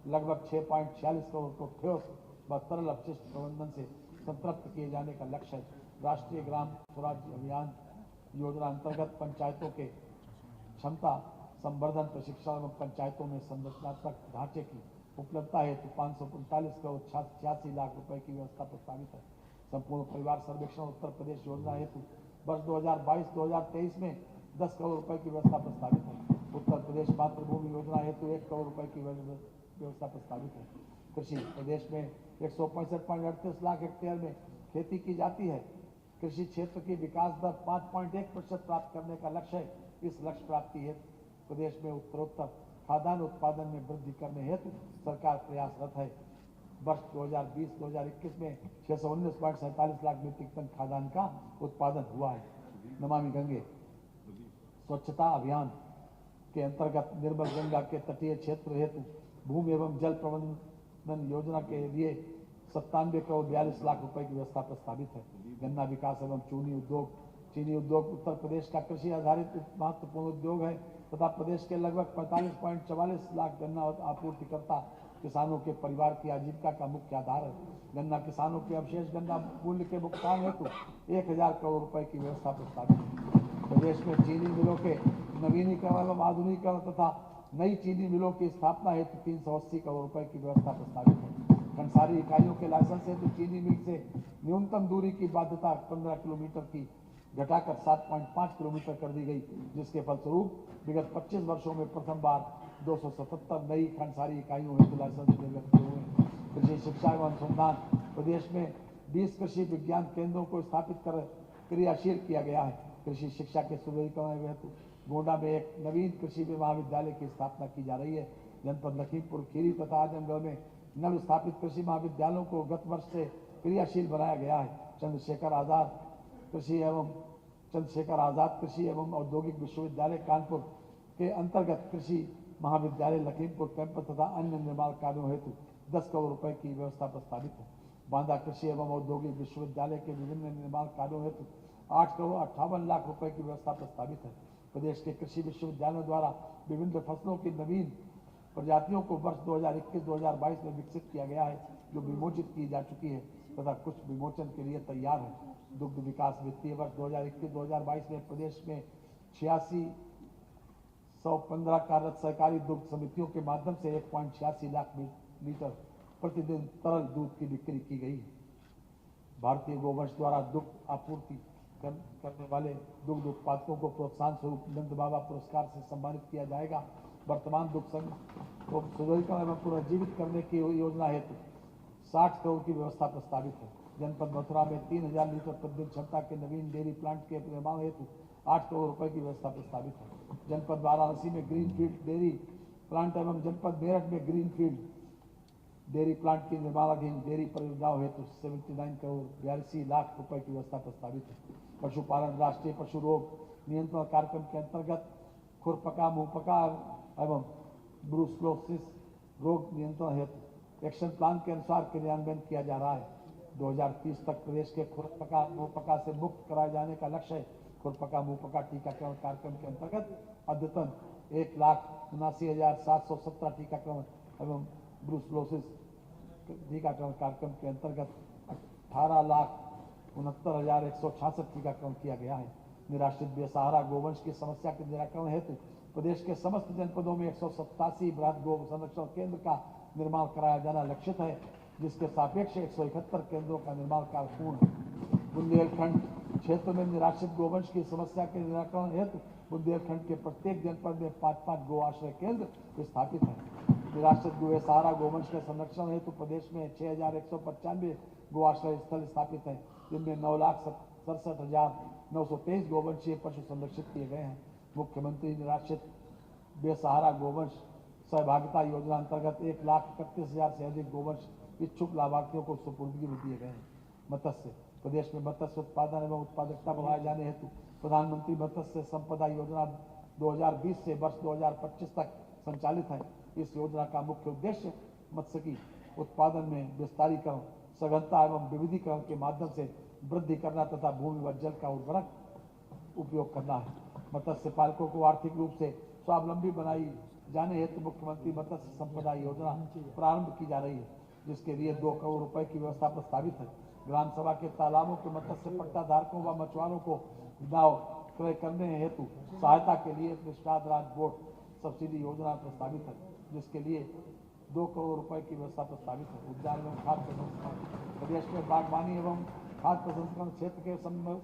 लगभग 6.46 करोड़ को ठोस व तरल अपशिष्ट प्रबंधन से संतृप्त किए जाने का लक्ष्य है। राष्ट्रीय ग्राम स्वराज अभियान योजना अंतर्गत पंचायतों के क्षमता संवर्धन प्रशिक्षण एवं पंचायतों में संरचनात्मक ढांचे की उपलब्धता हेतु 545 करोड़ 86 लाख रुपए की व्यवस्था प्रस्तावित है। संपूर्ण परिवार सर्वेक्षण उत्तर प्रदेश योजना हेतु वर्ष 2022-2023 में 10 करोड़ रुपए की व्यवस्था प्रस्तावित है। उत्तर प्रदेश मातृभूमि योजना हेतु 1 करोड़ रुपए की व्यवस्था प्रस्तावित है। कृषि प्रदेश में 165.38 लाख हेक्टेयर में खेती की जाती है। कृषि क्षेत्र की विकास दर 5.1% प्राप्त करने का लक्ष्य है। इस लक्ष्य प्राप्ति हेतु प्रदेश में उत्तरोत्तर खाद्यान्न उत्पादन में वृद्धि करने हेतु सरकार प्रयासरत है। वर्ष 2020-2021 में 619.47 लाख मीट्रिक टन खाद्यान्न का उत्पादन हुआ है। नमामि गंगे स्वच्छता अभियान के अंतर्गत निर्मल गंगा के तटीय क्षेत्र हेतु भूमि एवं जल प्रबंधन योजना के लिए 97 करोड़ 42 लाख रुपए की व्यवस्था प्रस्तावित है। गन्ना विकास एवं चीनी उद्योग उत्तर प्रदेश का कृषि आधारित महत्वपूर्ण उद्योग है तथा प्रदेश के लगभग 45.44 लाख गन्ना आपूर्तिकर्ता किसानों के परिवार की आजीविका का मुख्य आधार है। गन्ना किसानों के अवशेष गन्ना मूल्य के भुगतान हेतु 1000 करोड़ रुपए की व्यवस्था प्रस्तावित है। प्रदेश में चीनी मिलों के नवीनीकरण एवं आधुनिकीकरण तथा नई चीनी मिलों की स्थापना हेतु 380 करोड़ रुपए की व्यवस्था प्रस्तावित है। खंडसारी इकाइयों के लाइसेंस हेतु चीनी मिल से न्यूनतम दूरी की बाध्यता 15 किलोमीटर की घटाकर 7.5 किलोमीटर कर दी गई, जिसके फलस्वरूप विगत 25 वर्षों में प्रथम बार 277 नई खंडसारी इकाइयों हेतु लाइसेंस निर्गत किए हुए हैं। कृषि शिक्षा एवं अनुसंधान प्रदेश में 20 कृषि विज्ञान केंद्रों को स्थापित कर क्रियाशील किया गया है। कृषि शिक्षा के सुदृढ़ीकरण हेतु गोंडा में एक नवीन कृषि महाविद्यालय की स्थापना की जा रही है। जनपद लखीमपुर खीरी तथा आजमगढ़ में नव स्थापित कृषि महाविद्यालयों को गत वर्ष से क्रियाशील बनाया गया है। चंद्रशेखर आजाद कृषि एवं औद्योगिक विश्वविद्यालय कानपुर के अंतर्गत कृषि महाविद्यालय लखीमपुर कैंपस तथा अन्य निर्माण कार्यों हेतु 10 करोड़ रुपए की व्यवस्था प्रस्तावित है। बांदा कृषि एवं औद्योगिक विश्वविद्यालय के विभिन्न निर्माण कार्यों हेतु 8 करोड़ 58 लाख रुपए की व्यवस्था प्रस्तावित है। प्रदेश के कृषि विश्वविद्यालयों द्वारा विभिन्न फसलों की नवीन प्रजातियों को वर्ष 2021-2022 में विकसित किया गया है, जो विमोचित की जा चुकी है तथा कुछ विमोचन के लिए तैयार है। दुग्ध विकास वित्तीय वर्ष 2021-2022 में प्रदेश में 8615 कार्यरत सहकारी दुग्ध समितियों के माध्यम से 1.86 लाख लीटर प्रतिदिन तरल दूध की बिक्री की गई है। भारतीय गोवंश द्वारा दुग्ध आपूर्ति करने वाले दुग्ध उत्पादकों को प्रोत्साहन स्वरूप नंद बाबा पुरस्कार से सम्मानित किया जाएगा। वर्तमान दुग्ध संघ को सुदृढ़ीकरण एवं पुनर्जीवित करने की योजना हेतु 60 करोड़ की व्यवस्था प्रस्तावित है। जनपद मथुरा में 3000 लीटर प्रतिदिन क्षमता के नवीन डेयरी प्लांट के निर्माण हेतु 8 करोड़ रुपए की व्यवस्था प्रस्तावित है। जनपद वाराणसी में ग्रीनफील्ड डेयरी प्लांट एवं जनपद मेरठ में ग्रीनफील्ड डेयरी प्लांट की निर्माणाधीन डेयरी परियोजनाओं हेतु 79 करोड़ 82 लाख रुपए की व्यवस्था प्रस्तावित है। पशुपालन राष्ट्रीय पशु रोग नियंत्रण कार्यक्रम के अंतर्गत खुरपका मुंहपका एवं ब्रूसलोसिस रोग नियंत्रण हेतु एक्शन प्लान के अनुसार क्रियान्वयन किया जा रहा है। 2030 तक प्रदेश के खुरपका मुंहपका से मुक्त कराए जाने का लक्ष्य है। खुरपका मुंहपका टीकाकरण कार्यक्रम के अंतर्गत अद्यतन 1,79,717 टीकाकरण एवं ब्रूसलोसिस टीकाकरण कार्यक्रम के अंतर्गत 18,69,166 टीकाकरण किया गया है। निराश्रित बेसहारा गोवंश की समस्या के निराकरण हेतु प्रदेश के समस्त जनपदों में 187 बृहद गो संरक्षण केंद्र का निर्माण कराया जाना लक्षित है, जिसके सापेक्ष 171 केंद्रों का निर्माण कार्य पूर्ण है। बुंदेलखंड क्षेत्र में निराश्रित गोवंश की समस्या के निराकरण हेतु बुंदेलखंड के प्रत्येक जनपद में 5-5 गो आश्रय केंद्र स्थापित है। निराश्रित गो सहारा गोवंश के संरक्षण हेतु प्रदेश में 6,195 गोआश्रय स्थल स्थापित हैं, जिनमें 9,67,923 गोवंशीय पशु संरक्षित किए गए हैं। मुख्यमंत्री निराश्रित बेसहारा गोवंश सहभागिता योजना अंतर्गत 1,31,000 से अधिक गोवंश इच्छुक लाभार्थियों को सुपुर्दगी में दिए गए हैं। मत्स्य प्रदेश में मत्स्य उत्पादन एवं उत्पादकता बढ़ाए जाने हेतु प्रधानमंत्री मत्स्य संपदा योजना 2020 से वर्ष 2025 तक संचालित है। इस योजना का मुख्य उद्देश्य मत्स्यिकी उत्पादन में विस्तारीकरण, सघनता एवं विविधीकरण के माध्यम से वृद्धि करना तथा भूमि व जल का उर्वरक उपयोग करना है। मत्स्य पालकों को आर्थिक रूप से स्वावलंबी बनाई जाने हेतु मुख्यमंत्री मत्स्य संपदा योजना प्रारंभ की जा रही है, जिसके लिए 2 करोड़ रुपए की व्यवस्था प्रस्तावित है। ग्राम सभा के तालाबों के मत्स्य पट्टा धारकों व मछुआरों को नाव क्रय करने हेतु सहायता के लिए निषाद राज बोट सब्सिडी योजना प्रस्तावित है, जिसके लिए 2 करोड़ रुपए की व्यवस्था प्रस्तावित है। उद्यान एवं खाद्य प्रसंस्करण प्रदेश में बागवानी एवं खाद्य प्रसंस्करण क्षेत्र के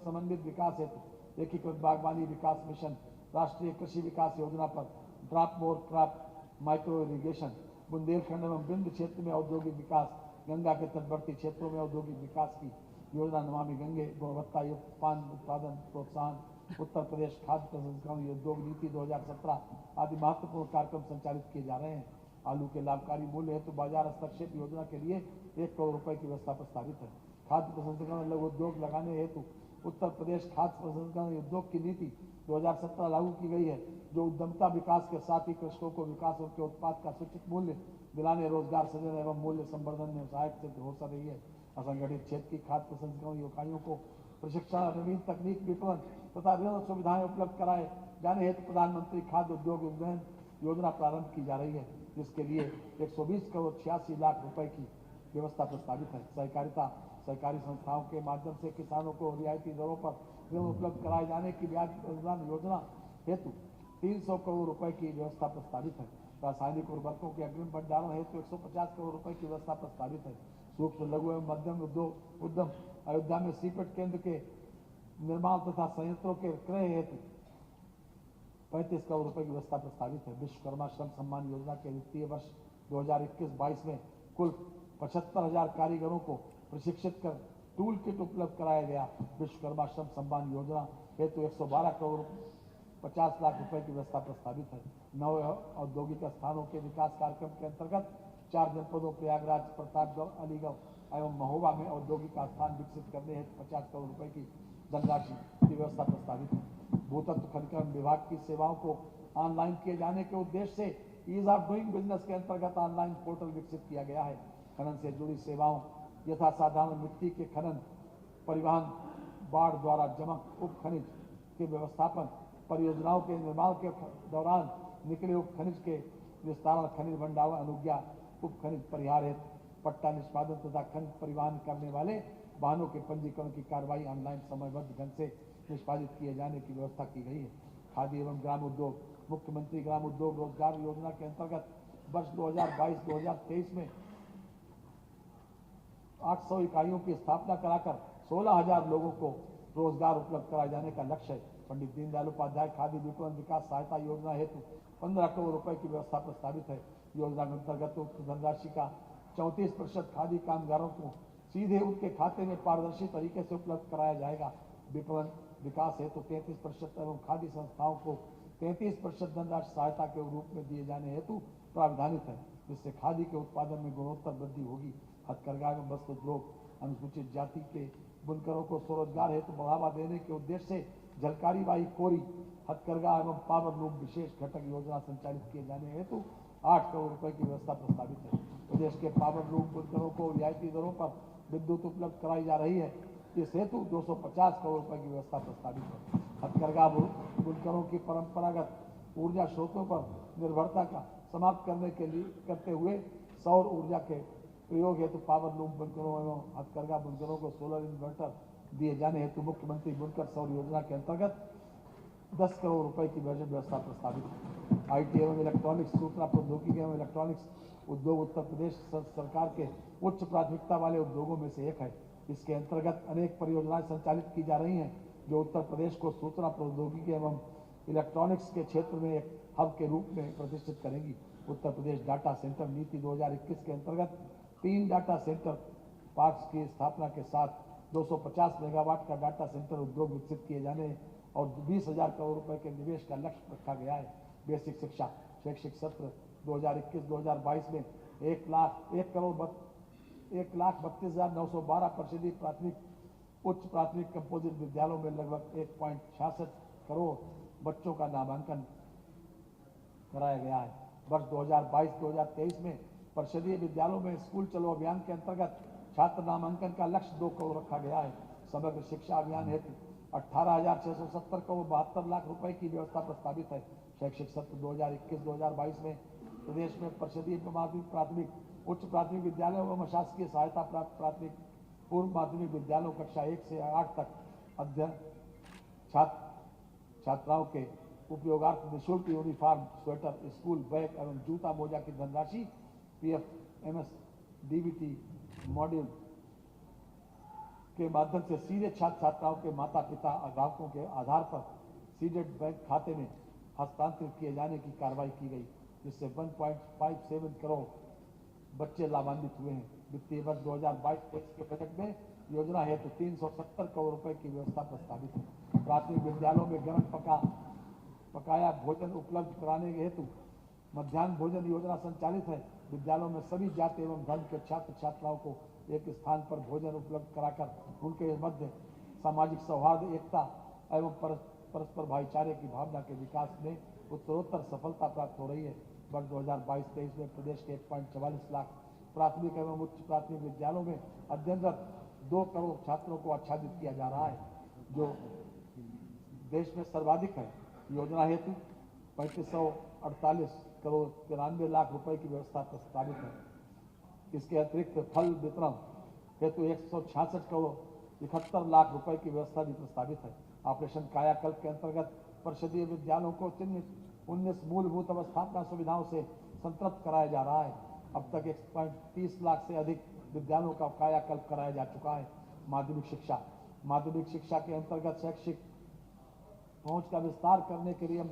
समन्वित विकास हेतु एकीकृत बागवानी विकास मिशन, राष्ट्रीय कृषि विकास योजना पर drop more crop micro irrigation, Bundelkhand एवं बिंद क्षेत्र में औद्योगिक विकास, गंगा के तटवर्ती क्षेत्रों में औद्योगिक विकास की योजना नमामि गंगे, गुणवत्ता युक्त पान उत्पादन प्रोत्साहन, उत्तर प्रदेश खाद्य प्रसंस्करण उद्योग नीति 2017 आदि महत्वपूर्ण कार्यक्रम संचालित किए जा रहे हैं। आलू के लाभकारी मूल्य हेतु बाजार हस्तक्षेप योजना के लिए 1 करोड़ रुपए की व्यवस्था प्रस्तावित है। खाद्य प्रसंस्करण लघु उद्योग लगाने हेतु उत्तर प्रदेश खाद्य प्रसंस्करण उद्योग की नीति 2017 लागू की गई है, जो उद्यमता विकास के साथ ही कृषकों को विकास उनके उत्पाद का सूचित मूल्य दिलाने, रोजगार सृजन एवं मूल्य संवर्धन में सहायक सिद्ध हो रही है। असंगठित क्षेत्र की खाद्य प्रसंस्करण इकाइयों को प्रशिक्षण, नवीन तकनीक, विपणन तथा ऋण सुविधाएं उपलब्ध कराए जाने हेतु प्रधानमंत्री खाद्य उद्योग उन्नयन योजना प्रारंभ की जा रही है, जिसके लिए 120 करोड़ 86 लाख रुपए की व्यवस्था प्रस्तावित है। सहकारी संस्थाओं के माध्यम से किसानों को रियायती दरों पर ऋण उपलब्ध कराए जाने की ब्याज अनुदान योजना हेतु 300 करोड़ रुपए की व्यवस्था प्रस्तावित है। रासायनिक उर्वरकों के अग्रिम भंडारण हेतु 150 करोड़ रुपए की व्यवस्था प्रस्तावित है। सूक्ष्म लघु एवं मध्यम उद्यम अयोध्या में सीपेट केंद्र के निर्माण तथा संयंत्रों के क्रय हेतु 35 करोड़ रुपए की व्यवस्था प्रस्तावित है। विश्वकर्मा श्रम सम्मान योजना के वित्तीय वर्ष 2021-22 में कुल 75,000 कारीगरों को प्रशिक्षित कर टूल किट उपलब्ध कराया गया। विश्वकर्मा श्रम सम्मान योजना हेतु 112 करोड़ 50 लाख रुपए की व्यवस्था प्रस्तावित है। 9 औद्योगिक स्थानों के विकास कार्यक्रम के अंतर्गत 4 जनपदों प्रयागराज, प्रतापगढ़, अलीगढ़ एवं महोबा में औद्योगिक स्थान विकसित करने हेतु 50 करोड़ रुपए की धनराशि की व्यवस्था प्रस्तावित है। भूतत्व खनन विभाग की सेवाओं को ऑनलाइन किए जाने के उद्देश्य से ईज ऑफ डूइंग बिजनेस के अंतर्गत ऑनलाइन पोर्टल विकसित किया गया है। खनन से जुड़ी सेवाओं यथा साधारण मिट्टी के खनन, परिवहन, बाढ़ द्वारा जमा उप खनिज के व्यवस्थापन, परियोजनाओं के निर्माण के दौरान निकले उप खनिज के विस्तारण, खनिज भंडारण अनुज्ञा, उप खनिज परिहार हेतु पट्टा निष्पादन तथा खनिज परिवहन करने वाले वाहनों के पंजीकरण की कार्रवाई ऑनलाइन समयबद्ध ढंग से निष्पादित किए जाने की व्यवस्था की गई है। खादी एवं ग्राम उद्योग मुख्यमंत्री ग्राम उद्योग रोजगार योजना के अंतर्गत वर्ष 2022-2023 में 800 इकाइयों की स्थापना कराकर 16,000 लोगों को रोजगार उपलब्ध कराए जाने का लक्ष्य है। पंडित दीनदयाल उपाध्याय खादी विपणन विकास सहायता योजना हेतु 15 करोड़ रुपए की व्यवस्था प्रस्तावित है। योजना के अंतर्गत उक्त धनराशि का 34% खादी कामगारों को सीधे उनके खाते में पारदर्शी तरीके से उपलब्ध कराया जाएगा। विपणन विकास हेतु 33% एवं खादी संस्थाओं को 33% धनराशि सहायता के रूप में दिए जाने हेतु प्रावधानित है, जिससे खादी के उत्पादन में गुणोत्तर वृद्धि होगी। हथकरघा एवं वस्त्र उद्योग अनुसूचित जाति के बुनकरों को स्वरोजगार हेतु बढ़ावा देने के उद्देश्य से झलकारी बाई कोरी हथकरघा एवं पावर लूम विशेष घटक योजना संचालित किए जाने हेतु 8 करोड़ रुपए की व्यवस्था प्रस्तावित है। प्रदेश के पावर लूम बुनकरों को रियायती दरों पर विद्युत उपलब्ध कराई जा रही है। इस हेतु 250 करोड़ रुपए की व्यवस्था प्रस्तावित है। हथकरघा बुनकरों की परंपरागत ऊर्जा स्रोतों पर निर्भरता का समाप्त करते हुए सौर ऊर्जा के प्रयोग हेतु पावर लूम बुनकरों एवं हथकरघा बुनकरों को सोलर इन्वर्टर दिए जाने हेतु मुख्यमंत्री बुनकर सौर योजना के अंतर्गत 10 करोड़ रुपए की बजट व्यवस्था प्रस्तावित है। IT एवं इलेक्ट्रॉनिक्स, सूचना प्रौद्योगिकी एवं इलेक्ट्रॉनिक्स उद्योग उत्तर प्रदेश सरकार के उच्च प्राथमिकता वाले उद्योगों में से एक है। इसके अंतर्गत अनेक परियोजनाएं संचालित की जा रही हैं, जो उत्तर प्रदेश को सूचना प्रौद्योगिकी एवं इलेक्ट्रॉनिक्स के क्षेत्र में एक हब के रूप में प्रतिष्ठित करेंगी। उत्तर प्रदेश डाटा सेंटर नीति 2021 के अंतर्गत 3 डाटा सेंटर पार्क्स की स्थापना के साथ 250 मेगावाट का डाटा सेंटर उद्योग विकसित किए जाने और 20,000 करोड़ रुपए के निवेश का लक्ष्य रखा गया है। बेसिक शिक्षा शैक्षिक सत्र 2021-2022 में 1,32,912 परिषदीय प्राथमिक उच्च प्राथमिक कंपोजिट विद्यालयों में लगभग 1.66 करोड़ बच्चों का नामांकन कराया गया है। वर्ष 2022-2023 में परिषदीय विद्यालयों में स्कूल चलो अभियान के अंतर्गत छात्र नामांकन का लक्ष्य 2 करोड़ रखा गया है। समग्र शिक्षा अभियान हेतु 18,670 करोड़ 72 लाख रुपए की व्यवस्था प्रस्तावित है। शैक्षिक सत्र 2021-2022 में प्रदेश में परिषदीय प्राथमिक उच्च प्राथमिक विद्यालयों एवं अशासकीय सहायता प्राप्त प्राथमिक पूर्व माध्यमिक विद्यालयों कक्षा 1 से 8 तक अध्ययन छात्राओं के उपयोगार्थ निःशुल्क यूनिफॉर्म स्वेटर स्कूल बैग एवं जूता मोजा की धनराशि PFMS DBT मॉड्यूल के माध्यम से सीधे छात्र छात्राओं के माता पिता अभिभावकों के आधार पर सीडेड बैंक खाते में हस्तांतरित किए जाने की कार्रवाई की गई, जिससे 1.57 करोड़ बच्चे लाभान्वित हुए हैं। वित्तीय वर्ष 2022-23 के बजट में योजना हेतु 370 करोड़ रुपए की व्यवस्था प्रस्तावित है। प्राथमिक विद्यालयों में गर्म पकाया भोजन उपलब्ध कराने के हेतु मध्याह्न भोजन योजना संचालित है। विद्यालयों में सभी जाति एवं धर्म के छात्र छात्राओं को एक स्थान पर भोजन उपलब्ध कराकर उनके मध्य सामाजिक सौहार्द एकता एवं परस्पर भाईचारे की भावना के विकास में उत्तरोत्तर सफलता प्राप्त हो रही है। वर्ष 2022-23 में प्रदेश के 1.44 लाख प्राथमिक एवं उच्च प्राथमिक विद्यालयों में अध्ययनरत 2 करोड़ छात्रों को आच्छादित किया जा रहा है, जो देश में सर्वाधिक है। योजना हेतु 3548 करोड़ 93 लाख रुपए की व्यवस्था प्रस्तावित है। इसके अतिरिक्त फल वितरण हेतु 166 करोड़ 71 लाख रुपए की व्यवस्था भी प्रस्तावित है। ऑपरेशन कायाकल्प के अंतर्गत परिषदीय विद्यालयों को 19 मूलभूत अवस्थापना सुविधाओं से संतृप्त कराया जा रहा है। अब तक 1.30 लाख से अधिक विद्यालयों का कायाकल्प कराया जा चुका है। माध्यमिक शिक्षा के अंतर्गत शैक्षिक पहुंच का विस्तार करने के लिए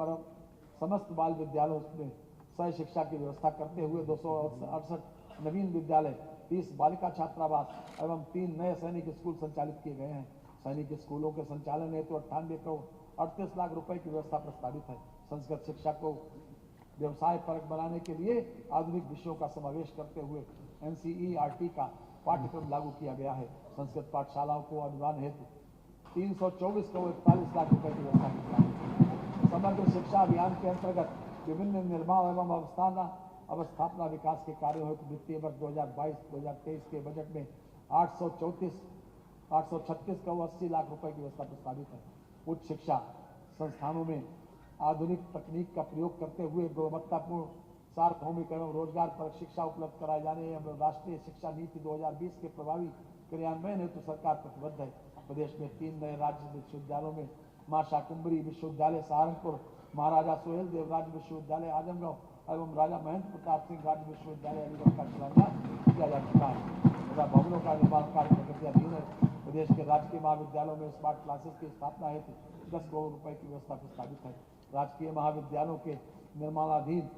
समस्त बाल विद्यालयों में सह शिक्षा की व्यवस्था करते हुए 268 नवीन विद्यालय, 30 बालिका छात्रावास एवं 3 नए सैनिक स्कूल संचालित किए गए हैं। सैनिक स्कूलों के संचालन हेतु 98 करोड़ 38 लाख रुपए की व्यवस्था प्रस्तावित है। संस्कृत शिक्षा को व्यवसाय परक बनाने के लिए आधुनिक विषयों का समावेश करते हुए NCERT का पाठ्यक्रम लागू किया गया है। संस्कृत पाठशालाओं को अनुदान हेतु 324 करोड़ 41 लाख रुपए की व्यवस्था की गई है। समग्र शिक्षा अभियान के अंतर्गत विभिन्न निर्माण एवं अवस्थापना विकास के कार्यों हेतु वित्तीय वर्ष 2022-2023 के बजट में 836 करोड़ 80 लाख रुपए की व्यवस्था प्रस्तावित है। उच्च शिक्षा संस्थानों में आधुनिक तकनीक का प्रयोग करते हुए गुणवत्तापूर्ण सार्वभौमिक एवं रोजगार परक शिक्षा उपलब्ध कराए जाने एवं राष्ट्रीय शिक्षा नीति 2020 के प्रभावी क्रियान्वयन हेतु सरकार प्रतिबद्ध है। प्रदेश में 3 नए राज्य विश्वविद्यालयों में मां शाकुंभरी विश्वविद्यालय सहारनपुर, महाराजा सोहेल देव राज्य विश्वविद्यालय आजमगढ़ एवं राजा महेंद्र प्रताप सिंह राज्य विश्वविद्यालय अलीगढ़ का शिलान्यास किया जा चुका है तथा भवनों का निर्माण कार्य प्रगतियाधीन है। प्रदेश के राजकीय महाविद्यालयों में स्मार्ट क्लासेस की स्थापना हेतु 10 करोड़ रुपए की व्यवस्था प्रस्तावित है। राजकीय महाविद्यालयों के निर्माणाधीन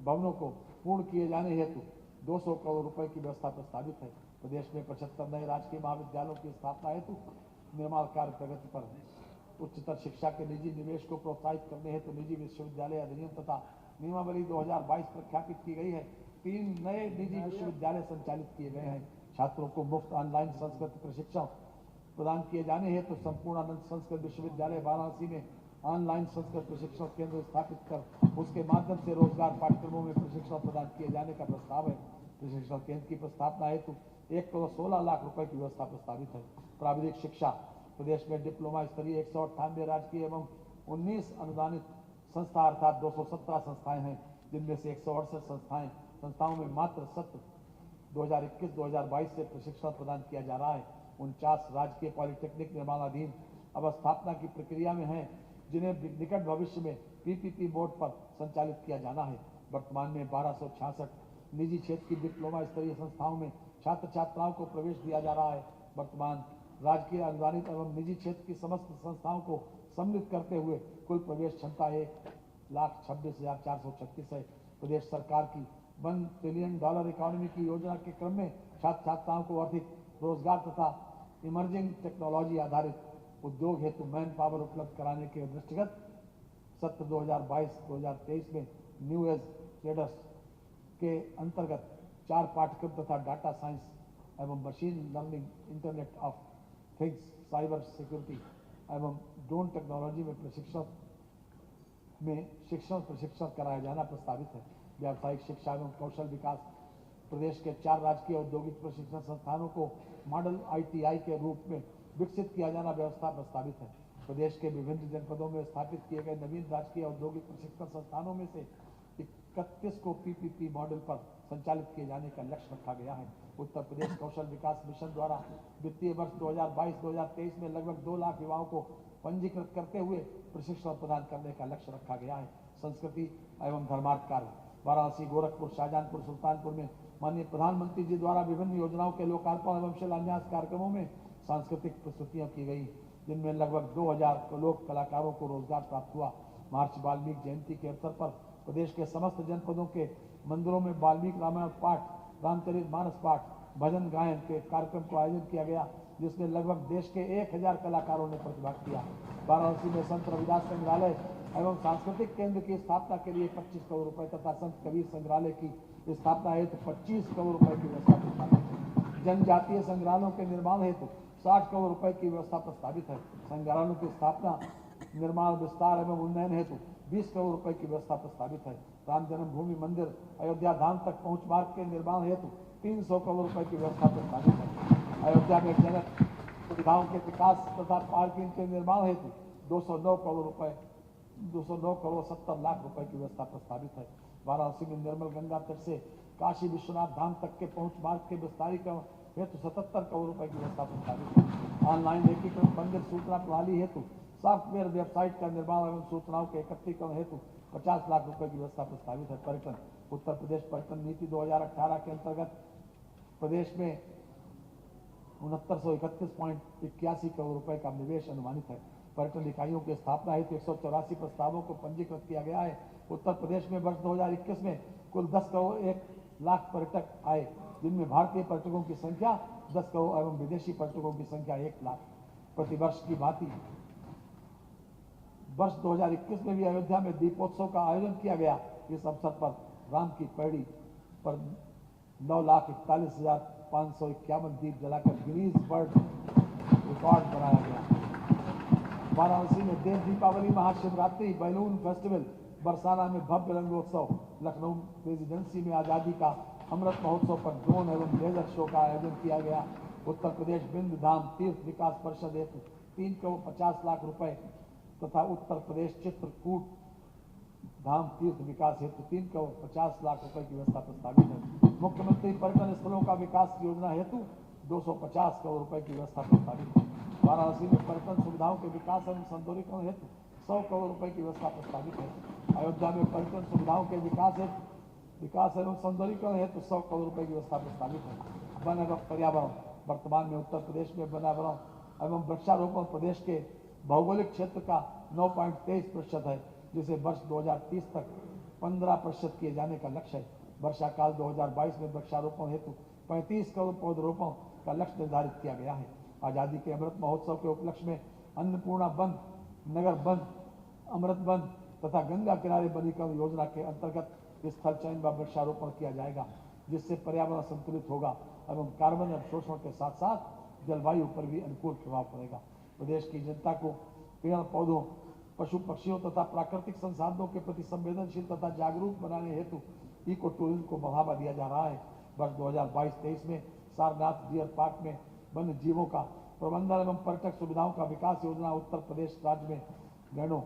भवनों को पूर्ण किए जाने हेतु 200 करोड़ रुपए की व्यवस्था प्रस्तावित है। प्रदेश में 75 नए राजकीय महाविद्यालयों की स्थापना हेतु निर्माण कार्य प्रगति पर है। उच्चतर शिक्षा के निजी निवेश को प्रोत्साहित करने हेतु निजी विश्वविद्यालय अधिनियम तथा नियमावली 2022 प्रख्यापित की गई है। 3 नए निजी विश्वविद्यालय संचालित किए गए हैं। छात्रों को मुफ्त ऑनलाइन संस्कृत प्रशिक्षण प्रदान किए जाने हेतु संपूर्णानंद संस्कृत विश्वविद्यालय वाराणसी में ऑनलाइन संस्कृत प्रशिक्षण केंद्र स्थापित कर उसके माध्यम से रोजगार पाठ्यक्रमों में प्रशिक्षण प्रदान किए जाने का प्रस्ताव है। प्रशिक्षण केंद्र की प्रस्थापना हेतु 1 करोड़ 16 लाख रुपए की व्यवस्था प्रस्तावित है। प्राविधिक शिक्षा प्रदेश में डिप्लोमा स्तरीय 198 राजकीय एवं 19 अनुदानित संस्था अर्थात 217 संस्थाएं हैं, जिनमें से 168 संस्थाओं में मात्र सत्र 2021-2022 से प्रशिक्षण प्रदान किया जा रहा है। 49 राजकीय पॉलिटेक्निक निर्माणाधीन अवस्थापना की प्रक्रिया में हैं, जिन्हें निकट भविष्य में PPP मोड पर संचालित किया जाना है। वर्तमान में 1266 निजी क्षेत्र की डिप्लोमा स्तरीय संस्थाओं में छात्र छात्राओं को प्रवेश दिया जा रहा है। वर्तमान राजकीय अनुदानित एवं निजी क्षेत्र की समस्त संस्थाओं को सम्मिलित करते हुए कुल प्रवेश क्षमता 1,26,436 है। प्रदेश सरकार की $1 ट्रिलियन इकोनॉमी की योजना के क्रम में छात्र छात्राओं को अधिक रोजगार तथा इमर्जिंग टेक्नोलॉजी आधारित उद्योग हेतु मैन पावर उपलब्ध कराने के दृष्टिगत सत्र 2022-2023 में न्यू एज ट्रेडर्स के अंतर्गत 4 पाठ्यक्रम तथा डाटा साइंस एवं machine learning, internet of things, cyber security एवं ड्रोन टेक्नोलॉजी में प्रशिक्षण कराया जाना प्रस्तावित है। व्यावसायिक शिक्षा एवं कौशल विकास प्रदेश के 4 राजकीय औद्योगिक प्रशिक्षण संस्थानों को मॉडल ITI के रूप में विकसित किया जाना व्यवस्था प्रस्तावित है। प्रदेश के विभिन्न जनपदों में स्थापित किए गए नवीन राजकीय औद्योगिक प्रशिक्षण संस्थानों में से 31 को PPP मॉडल पर संचालित किए जाने का लक्ष्य रखा गया है। उत्तर प्रदेश कौशल विकास मिशन द्वारा वित्तीय वर्ष 2022-2023 में लगभग 2 लाख युवाओं को पंजीकृत करते हुए प्रशिक्षण प्रदान करने का लक्ष्य रखा गया है। संस्कृति एवं धर्मार्थ कार्य वाराणसी, गोरखपुर, शाहजहांपुर, सुल्तानपुर में माननीय प्रधानमंत्री जी द्वारा विभिन्न योजनाओं के लोकार्पण एवं शिलान्यास कार्यक्रमों में सांस्कृतिक प्रस्तुतियां की गई, जिनमें लगभग 2000 लोक कलाकारों को रोजगार प्राप्त हुआ। महर्षि वाल्मीकि जयंती के अवसर पर प्रदेश के समस्त जनपदों के मंदिरों में वाल्मीकि रामायण पाठ, रामचरित मानस पाठ, भजन गायन के कार्यक्रम को आयोजित किया गया, जिसमें लगभग देश के 1000 कलाकारों ने प्रतिभाग किया। वाराणसी में संत रविदास संग्रहालय एवं सांस्कृतिक केंद्र की स्थापना के लिए 25 करोड़ रुपए तथा संत कबीर संग्रहालय की स्थापना हेतु 25 करोड़ रुपए की व्यवस्था प्रस्तावित है। जनजातीय संग्रहालयों के निर्माण हेतु 60 करोड़ रुपए की व्यवस्था प्रस्तावित है। संग्रहालयों की स्थापना, निर्माण, विस्तार एवं उन्नयन हेतु 20 करोड़ रुपए की व्यवस्था प्रस्तावित है। राम जन्मभूमि मंदिर अयोध्या धाम तक पहुंच मार्ग के निर्माण हेतु 300 करोड़ रुपए की व्यवस्था प्रस्तावित है। अयोध्या में जनक सुविधाओं के विकास तथा पार्किंग के निर्माण हेतु 209 करोड़ 70 लाख रुपए की व्यवस्था प्रस्तावित है। वाराणसी में निर्मल गंगा तट से काशी विश्वनाथ धाम तक के पहुंच मार्ग के विस्तारीकरण हेतु 77 करोड़ रुपए की व्यवस्था प्रस्तावित है। ऑनलाइन एकीकृत मंदिर सूचना प्रणाली हेतु सॉफ्टवेयर वेबसाइट का निर्माण एवं सूचनाओं के एकत्रीकरण हेतु 50 लाख रुपए की व्यवस्था प्रस्तावित है। पर्यटन उत्तर प्रदेश पर्यटन नीति 2018 के अंतर्गत प्रदेश में 6931.81 करोड़ रुपए का निवेश अनुमानित है। पर्यटन इकाइयों की स्थापना हेतु 184 प्रस्तावों को पंजीकृत किया गया है। उत्तर प्रदेश में वर्ष 2021 में कुल 10 करोड़ 1 लाख पर्यटक आए, जिनमें भारतीय पर्यटकों की संख्या 10 करोड़ एवं विदेशी पर्यटकों की संख्या 1 लाख। प्रतिवर्ष की भांति वर्ष 2021 में भी अयोध्या में दीपोत्सव का आयोजन किया गया। इस अवसर पर राम की पैड़ी पर 9,41,551 दीप जलाकर गिनीज वर्ल्ड रिकॉर्ड बनाया गया। वाराणसी में देव दीपावली, महाशिवरात्रि, बैलून फेस्टिवल, बरसाना में भव्य रंगोत्सव, लखनऊ प्रेसिडेंसी में आजादी का अमृत महोत्सव पर ड्रोन एवं लेजर शो का आयोजन किया गया। उत्तर प्रदेश बिंद धाम तीर्थ विकास परिषद हेतु 3 करोड़ 50 लाख रुपए तथा उत्तर प्रदेश चित्रकूट धाम तीर्थ विकास हेतु 3 करोड़ 50 लाख रुपए की व्यवस्था प्रस्तावित है। मुख्यमंत्री पर्यटन स्थलों का विकास योजना हेतु 250 करोड़ रुपए की व्यवस्था प्रस्तावित है। वाराणसी में पर्यटन सुविधाओं के विकास एवं सौंदर्यीकरण हेतु 100 करोड़ रुपए की व्यवस्था प्रस्तावित है। अयोध्या में पर्यटन सुविधाओं के विकास एवं सौंदर्यीकरण हेतु 100 करोड़ रुपए की व्यवस्था प्रस्तावित है। वन एवं पर्यावरण वर्तमान में उत्तर प्रदेश में पर्यावरण एवं वृक्षारोपण प्रदेश के भौगोलिक क्षेत्र का 9.23% है, जिसे वर्ष 2030 तक 15% किए जाने का लक्ष्य है। वर्षा काल 2022 में वृक्षारोपण हेतु 35 करोड़ पौधरोपण का लक्ष्य निर्धारित किया गया है। आजादी के अमृत महोत्सव के उपलक्ष्य में अन्नपूर्णा बंद, नगर बंद, अमृत बंद तथा गंगा किनारे वनीकरण योजना के अंतर्गत स्थल चयन व वृक्षारोपण किया जाएगा, जिससे पर्यावरण संतुलित होगा एवं कार्बन अवशोषण के साथ साथ जलवायु पर भी अनुकूल प्रभाव पड़ेगा। प्रदेश की जनता को पेड़ पौधों, पशु पक्षियों तथा प्राकृतिक संसाधनों के प्रति संवेदनशील तथा जागरूक बनाने हेतु इको टूरिज्म को बढ़ावा दिया जा रहा है। वर्ष 2022-23 में सारनाथ डियर पार्क में वन्य जीवों का प्रबंधन एवं पर्यटक सुविधाओं का विकास योजना उत्तर प्रदेश राज्य में गैंडों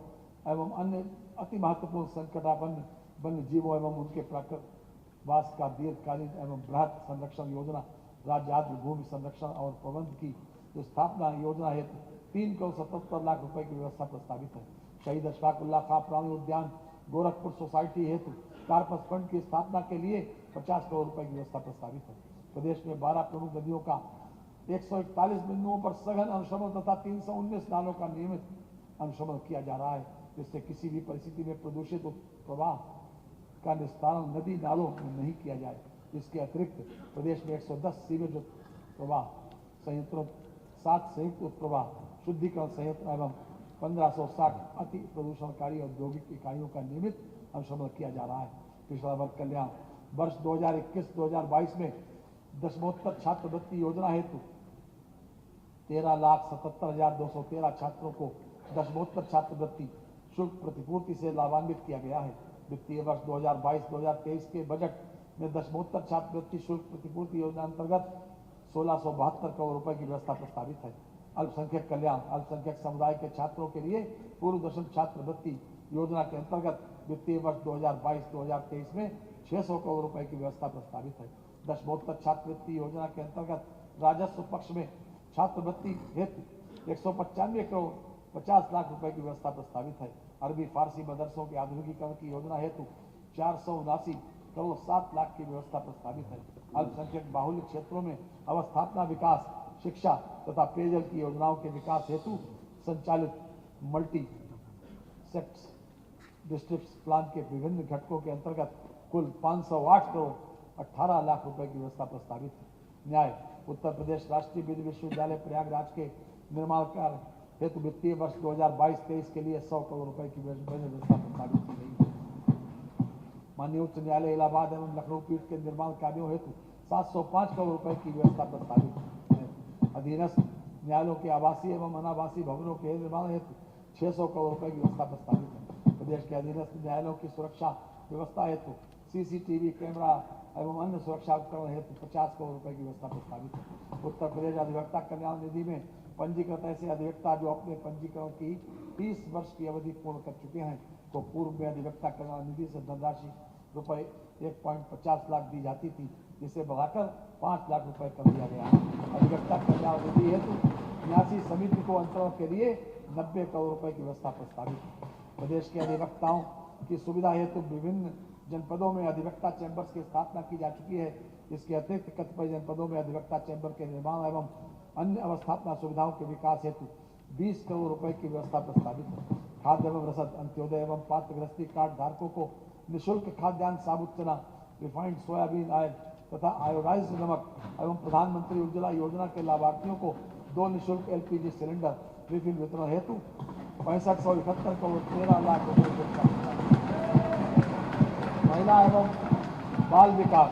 एवं अन्य अति महत्वपूर्ण संकटापन्न वन्य जीवों एवं उनके प्राकृतिक का दीर्घकालीन एवं बृहद संरक्षण योजना, राज्य आद्य भूमि संरक्षण और प्रबंध की स्थापना योजना हेतु 3 करोड़ 77 लाख रुपए की व्यवस्था प्रस्तावित है। शहीद अशफाकुल्लाह खां प्राणी उद्यान गोरखपुर सोसाइटी हेतु कार्पस फंड की स्थापना के लिए 50 करोड़ रुपए की व्यवस्था प्रस्तावित है। प्रदेश में 12 प्रमुख नदियों का 141 बिंदुओं पर सघन अनुश्रवण तथा 319 नालों का नियमित अनुश्रवण किया जा रहा है, जिससे किसी भी परिस्थिति में प्रदूषित प्रवाह का निस्तारण नदी नालों में नहीं किया जाए। इसके अतिरिक्त प्रदेश में 110 सीवेज प्रवाह संयंत्रों, 7 संयुक्त उत्प्रवाह शुद्धिकरण संयंत्र एवं 1560 अति प्रदूषणकारी औद्योगिक इकाइयों का नियमित अनुश्रवण किया जा रहा है। पिछड़ा वर्ग कल्याण वर्ष 2021-2022 में दशमोत्तर छात्रवृत्ति योजना हेतु 13,77,213 छात्रों को दशमोत्तर छात्रवृत्ति शुल्क प्रतिपूर्ति से लाभान्वित किया गया है। वित्तीय वर्ष 2022-2023 के बजट में दशमोत्तर छात्रवृत्ति शुल्क प्रतिपूर्ति योजना अंतर्गत 1672 करोड़ रुपए की व्यवस्था प्रस्तावित है। अल्पसंख्यक कल्याण अल्पसंख्यक समुदाय के छात्रों के लिए पूर्व दशम छात्रवृत्ति योजना के अंतर्गत वित्तीय वर्ष 2022-2023 में 600 करोड़ रुपए की व्यवस्था प्रस्तावित है। दशमोत्तर छात्रवृत्ति योजना के अंतर्गत राजस्व पक्ष में छात्रवृत्ति हेतु 195 करोड़ 50 लाख रुपए की व्यवस्था प्रस्तावित है। अरबी फारसी मदरसों के आधुनिकीकरण की योजना हेतु 479 करोड़ 7 लाख की व्यवस्था प्रस्तावित है। अल्पसंख्यक बाहुल्य क्षेत्रों में अवस्थापना विकास, शिक्षा तथा पेयजल की योजनाओं के विकास हेतु संचालित मल्टी सेक्टर डिस्ट्रिक्ट प्लान के विभिन्न घटकों के अंतर्गत कुल 508 करोड़ 18 लाख रुपए की व्यवस्था प्रस्तावित है। न्याय उत्तर प्रदेश राष्ट्रीय विधि विश्वविद्यालय प्रयागराज के निर्माण कार्य हेतु वित्तीय वर्ष 2022-23 के लिए 100 करोड़ रुपए की व्यवस्था प्रस्तावित की गई है। माननीय उच्च न्यायालय इलाहाबाद एवं लखनऊ पीठ के निर्माण कार्यों हेतु 705 करोड़ रुपए की व्यवस्था प्रस्तावित है। अधीनस्थ न्यायालयों के आवासीय एवं अनावासीय भवनों के निर्माण हेतु 600 करोड़ रुपए की व्यवस्था प्रस्तावित है। प्रदेश के अधीनस्थ न्यायालयों की सुरक्षा व्यवस्था हेतु सीसीटीवी कैमरा एवं अन्य सुरक्षा उपकरण हेतु 50 करोड़ रुपए की व्यवस्था प्रस्तावित है। उत्तर प्रदेश अधिवक्ता कल्याण निधि में पंजीकृत ऐसे अधिवक्ता जो अपने पंजीकरण की 30 वर्ष की अवधि पूर्ण कर चुके हैं तो पूर्व में अधिवक्ता कल्याण निधि से धनराशि रुपए 1.50 लाख दी जाती थी, जिसे बढ़ाकर 5 लाख रुपए कर दिया गया है। अधिवक्ता कल्याण निधि हेतु न्यासी समिति को अंतरण के लिए 90 करोड़ रुपए की व्यवस्था प्रस्तावित है। प्रदेश के अधिवक्ताओं की सुविधा हेतु विभिन्न जनपदों में अधिवक्ता चैम्बर्स की स्थापना की जा चुकी है। इसके अतिरिक्त कतिपय जनपदों में अधिवक्ता चैम्बर के निर्माण एवं अन्य अवस्थापना सुविधाओं के विकास हेतु 20 करोड़ रुपए की व्यवस्था प्रस्तावित है। खाद्य एवं रसद अंत्योदय एवं पात्रग्रस्ती कार्ड धारकों को निःशुल्क खाद्यान्न, साबुत चना, रिफाइंड सोयाबीन ऑयल तथा आयोडाइज्ड नमक एवं प्रधानमंत्री उज्ज्वला योजना के लाभार्थियों को 2 निःशुल्क LPG सिलेंडर रिफिल वितरण हेतु 6571 करोड़ 13 लाख रुपए की व्यवस्था। महिला एवं बाल विकास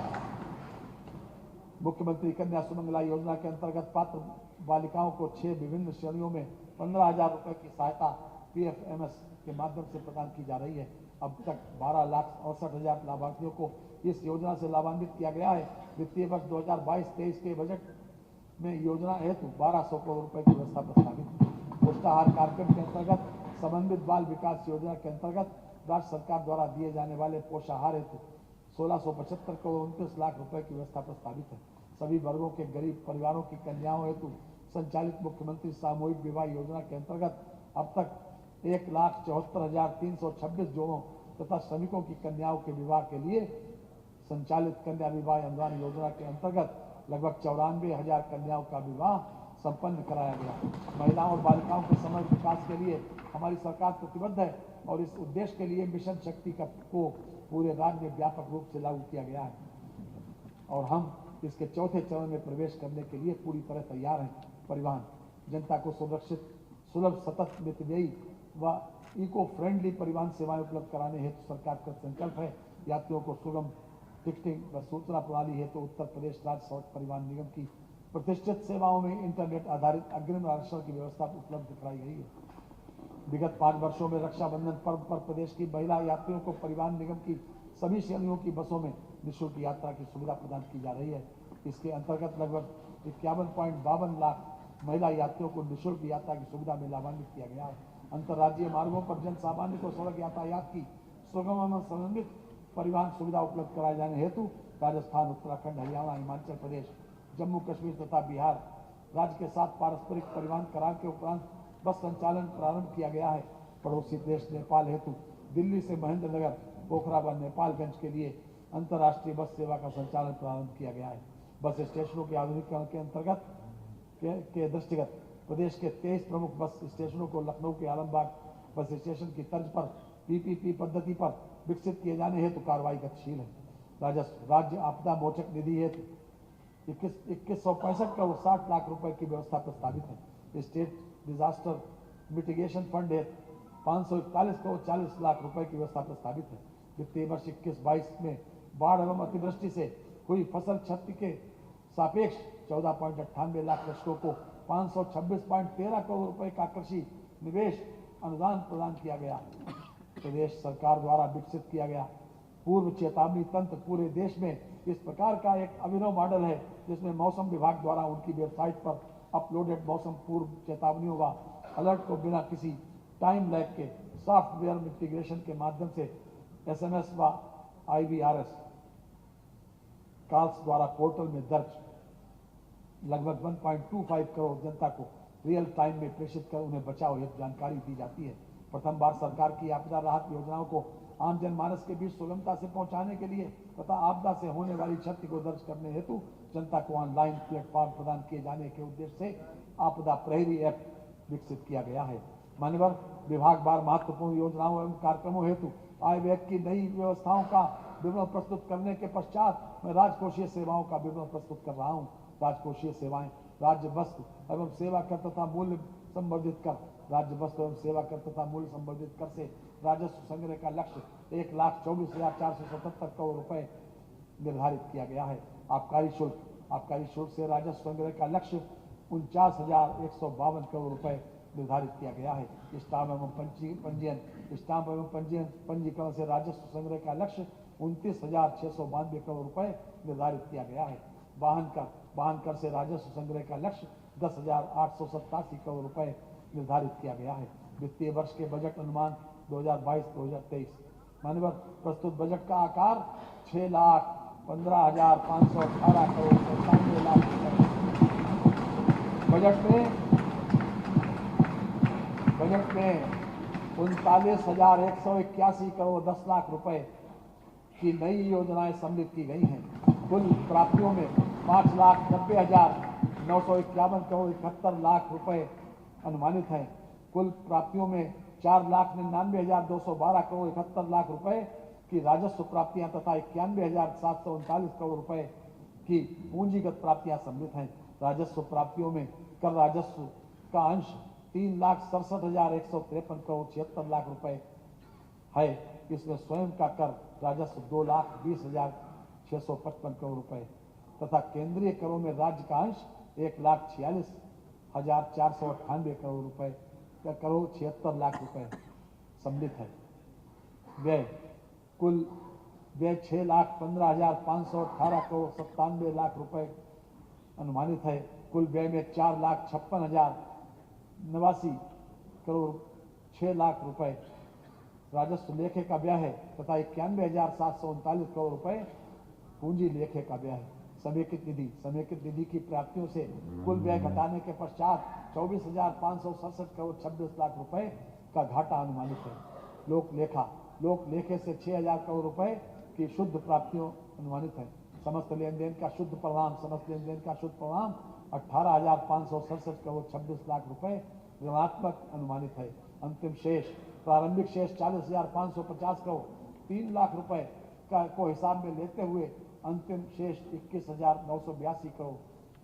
मुख्यमंत्री कन्या सुमंगला योजना के अंतर्गत पात्र बालिकाओं को 6 विभिन्न श्रेणियों में 15,000 रुपए की सहायता PFMS के माध्यम से प्रदान की जा रही है। अब तक 12,68,000 लाभार्थियों को इस योजना से लाभान्वित किया गया है। वित्तीय वर्ष 2022-23 के बजट में योजना हेतु 1200 करोड़ रुपए की व्यवस्था प्रस्तावित है। पुष्टाहार कार्यक्रम के अंतर्गत समन्वित बाल विकास योजना के अंतर्गत राज्य सरकार द्वारा दिए जाने वाले पोषाहार हेतु 1675 करोड़ 29 लाख रुपए की व्यवस्था प्रस्तावित है। सभी वर्गों के गरीब परिवारों की कन्याओं हेतु संचालित मुख्यमंत्री सामूहिक विवाह योजना के अंतर्गत अब तक 1,74,326 जोड़ों तथा श्रमिकों की कन्याओं के विवाह के लिए संचालित कन्या विवाह अनुदान योजना के अंतर्गत लगभग 94,000 कन्याओं का विवाह संपन्न कराया गया। महिलाओं और बालिकाओं के समग्र विकास के लिए हमारी सरकार प्रतिबद्ध है और इस उद्देश्य के लिए मिशन शक्ति को पूरे राज्य में व्यापक रूप से लागू किया गया है और हम इसके चौथे चरण में प्रवेश करने के लिए पूरी तरह तैयार हैं। परिवहन जनता को सुरक्षित, सुलभ, सतत, मितव्ययी व इको फ्रेंडली परिवहन सेवाएं उपलब्ध कराने हेतु सरकार का संकल्प है। यात्रियों को सुगम टिकटिंग व सूचना प्रणाली हेतु उत्तर प्रदेश राज्य सड़क परिवहन निगम की प्रतिष्ठित सेवाओं में इंटरनेट आधारित अग्रिम आरक्षण की व्यवस्था उपलब्ध कराई गई है। विगत 5 वर्षों में रक्षाबंधन पर्व पर प्रदेश की महिला यात्रियों को परिवहन निगम की सभी श्रेणियों की बसों में निःशुल्क यात्रा की सुविधा प्रदान की जा रही है। इसके अंतर्गत लगभग 51.52 लाख महिला यात्रियों को निःशुल्क यात्रा की सुविधा में लाभान्वित किया गया है। अंतर्राज्यीय मार्गों पर जन सामान्य को सड़क यातायात की सुगम एवं समन्वित परिवहन सुविधा उपलब्ध कराए जाने हेतु राजस्थान, उत्तराखंड, हरियाणा, हिमाचल प्रदेश, जम्मू कश्मीर तथा बिहार राज्य के साथ पारस्परिक परिवहन करार के उपरांत बस संचालन प्रारंभ किया गया है। पड़ोसी देश नेपाल हेतु दिल्ली से महेंद्रनगर, पोखरा व नेपालगंज के लिए अंतर्राष्ट्रीय बस सेवा का संचालन प्रारंभ किया गया है। बस स्टेशनों के आधुनिकीकरण के अंतर्गत के दृष्टिगत प्रदेश के 23 प्रमुख बस स्टेशनों को लखनऊ के आलमबाग बस स्टेशन की तर्ज पर PPP पद्धति पर विकसित किए जाने हेतु कार्रवाई गतिशील है। राजस्व राज्य आपदा मोचक निधि हेतु 2165 करोड़ 60 लाख रुपए की व्यवस्था प्रस्तावित है। स्टेट डिजास्टर मिटिगेशन फंड हेतु 541 करोड़ 40 लाख रुपए की व्यवस्था प्रस्तावित है। वित्तीय वर्ष 21-22 में बाढ़ एवं अतिवृष्टि से हुई फसल क्षति के सापेक्ष 14.98 लाख कृषकों को 526.13 करोड़ रुपए का कृषि निवेश अनुदान प्रदान किया गया। प्रदेश सरकार द्वारा विकसित किया गया पूर्व चेतावनी तंत्र पूरे देश में इस प्रकार का एक अभिनव मॉडल है, जिसमें मौसम विभाग द्वारा उनकी वेबसाइट पर अपलोडेड मौसम पूर्व चेतावनियों व अलर्ट को बिना किसी टाइम लैग के सॉफ्टवेयर इंटीग्रेशन के माध्यम से SMS व IVRS कॉल्स द्वारा पोर्टल में दर्ज लगभग 1.25 करोड़ जनता को रियल टाइम में प्रेषित कर उन्हें बचाव हेतु जानकारी दी जाती है। प्रथम बार सरकार की आपदा राहत योजनाओं को आम जनमानस के बीच सुगमता से पहुंचाने के लिए तथा आपदा से होने वाली क्षति को दर्ज करने हेतु जनता को ऑनलाइन प्लेटफॉर्म प्रदान किए जाने के उद्देश्य से आपदा प्रहरी ऐप विकसित किया गया है। मान्यवर विभाग बार महत्वपूर्ण योजनाओं एवं कार्यक्रमों हेतु आय व्यय की नई व्यवस्थाओं का विवरण प्रस्तुत करने के पश्चात मैं राजकोषीय सेवाओं का विवरण प्रस्तुत कर रहा हूँ। राजकोषीय सेवाएं राज्य वस्तु एवं सेवा कर तथा मूल्य संवर्धित कर राज्य वस्तु एवं सेवा कर तथा मूल्य संवर्धित कर से राजस्व संग्रह का लक्ष्य 1,24,477 करोड़ रुपए निर्धारित किया गया है। आबकारी शुल्क से राजस्व संग्रह का लक्ष्य 49,152 करोड़ रुपए निर्धारित किया गया है। स्टाम्प एवं पंजीकरण से राजस्व संग्रह का लक्ष्य 29,692 करोड़ रुपए निर्धारित किया गया है। वाहन कर से राजस्व संग्रह का लक्ष्य 10,887 करोड़ रुपए निर्धारित किया गया है। वित्तीय वर्ष के बजट अनुमान 2022-2023 मानवर प्रस्तुत बजट का आकार 6,15,518 करोड़ 97 लाख रुपए। बजट में 39,181 करोड़ 10 लाख रुपए की नई योजनाएं सम्मिलित की गई हैं। कुल प्राप्तियों में 5,90,951 करोड़ 71 लाख रुपए अनुमानित हैं। कुल प्राप्तियों में 4,99,212 करोड़ 71 लाख रुपए की राजस्व प्राप्तियां तथा 91,739 करोड़ रुपए की पूंजीगत प्राप्तियां सम्मिलित हैं। राजस्व प्राप्तियों में कर राजस्व का अंश 3,67,153 करोड़ 76 लाख रुपए है। इसमें स्वयं का कर राजस्व 2,20,655 करोड़ रुपए तथा केंद्रीय करों में राज्य का अंश 1,46,498 करोड़ रुपए करोड़ 76 लाख रुपए सम्मिलित है। व्यय कुल व्यय 6,15,518 करोड़ 97 लाख रुपए अनुमानित है। कुल व्यय में 4,56,089 करोड़ 6 लाख रुपए राजस्व लेखे का व्यय है तथा 91,739 करोड़ रुपए पूंजी लेखे का व्यय है। समेकित निधि की प्राप्तियों से कुल व्यय घटाने के पश्चात 24,567 करोड़ 26 लाख रुपए का घाटा अनुमानित है। लोक लेखे से 6,000 करोड़ रुपए की शुद्ध प्राप्तियों अनुमानित है। समस्त लेन देन का शुद्ध परिणाम 18,567 करोड़ 26 लाख रुपए ऋणात्मक अनुमानित है। अंतिम शेष प्रारंभिक शेष 40,550 करोड़ 3 लाख रुपए को हिसाब में लेते हुए अंतिम शेष 21,982 करोड़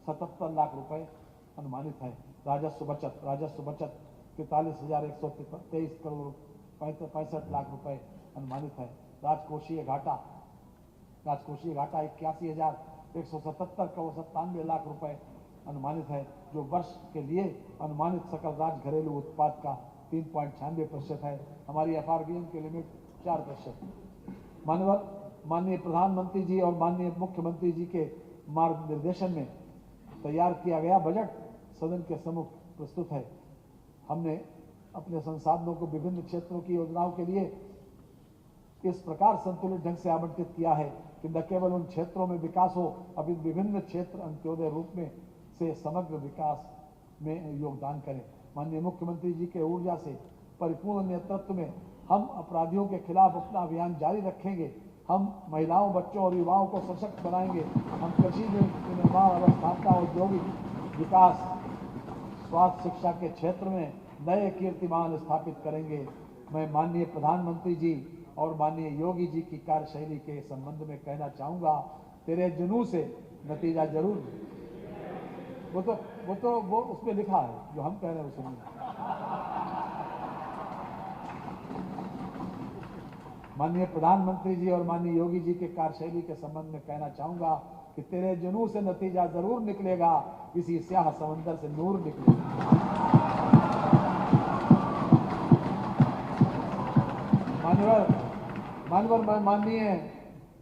77 लाख रुपए अनुमानित है। राजस्व बचत 43,123 करोड़ 65 लाख रुपए अनुमानित है। राजकोषीय घाटा 81,177 करोड़ 97 लाख रुपए अनुमानित है, जो वर्ष के लिए अनुमानित सकल राज्य घरेलू उत्पाद का 3.96% है। हमारी FRBM की लिमिट 4%। माननीय प्रधानमंत्री जी और माननीय मुख्यमंत्री जी के मार्गनिर्देशन में तैयार किया गया बजट सदन के सम्मुख प्रस्तुत है। हमने अपने संसाधनों को विभिन्न क्षेत्रों की योजनाओं के लिए इस प्रकार संतुलित ढंग से आवंटित किया है कि न केवल उन क्षेत्रों में विकास हो, अभी विभिन्न क्षेत्र अंत्योदय रूप में से समग्र विकास में योगदान करें। माननीय मुख्यमंत्री जी के ऊर्जा से परिपूर्ण नेतृत्व में हम अपराधियों के खिलाफ अपना अभियान जारी रखेंगे। हम महिलाओं, बच्चों और युवाओं को सशक्त बनाएंगे। हम कृषि निर्माण, अवस्थापना, औद्योगिक विकास, स्वास्थ्य, शिक्षा के क्षेत्र में नए कीर्तिमान स्थापित करेंगे। मैं माननीय प्रधानमंत्री जी और माननीय योगी जी की कार्यशैली के संबंध में कहना चाहूंगा, तेरे जुनून से नतीजा जरूर। वो उसमें लिखा है, जो हम कह रहे हैं उसमें। माननीय प्रधानमंत्री जी और माननीय योगी जी के कार्यशैली के संबंध में कहना चाहूंगा कि तेरे जुनून से नतीजा जरूर निकलेगा, इसी स्याह समंदर से नूर निकलेगा। माननीय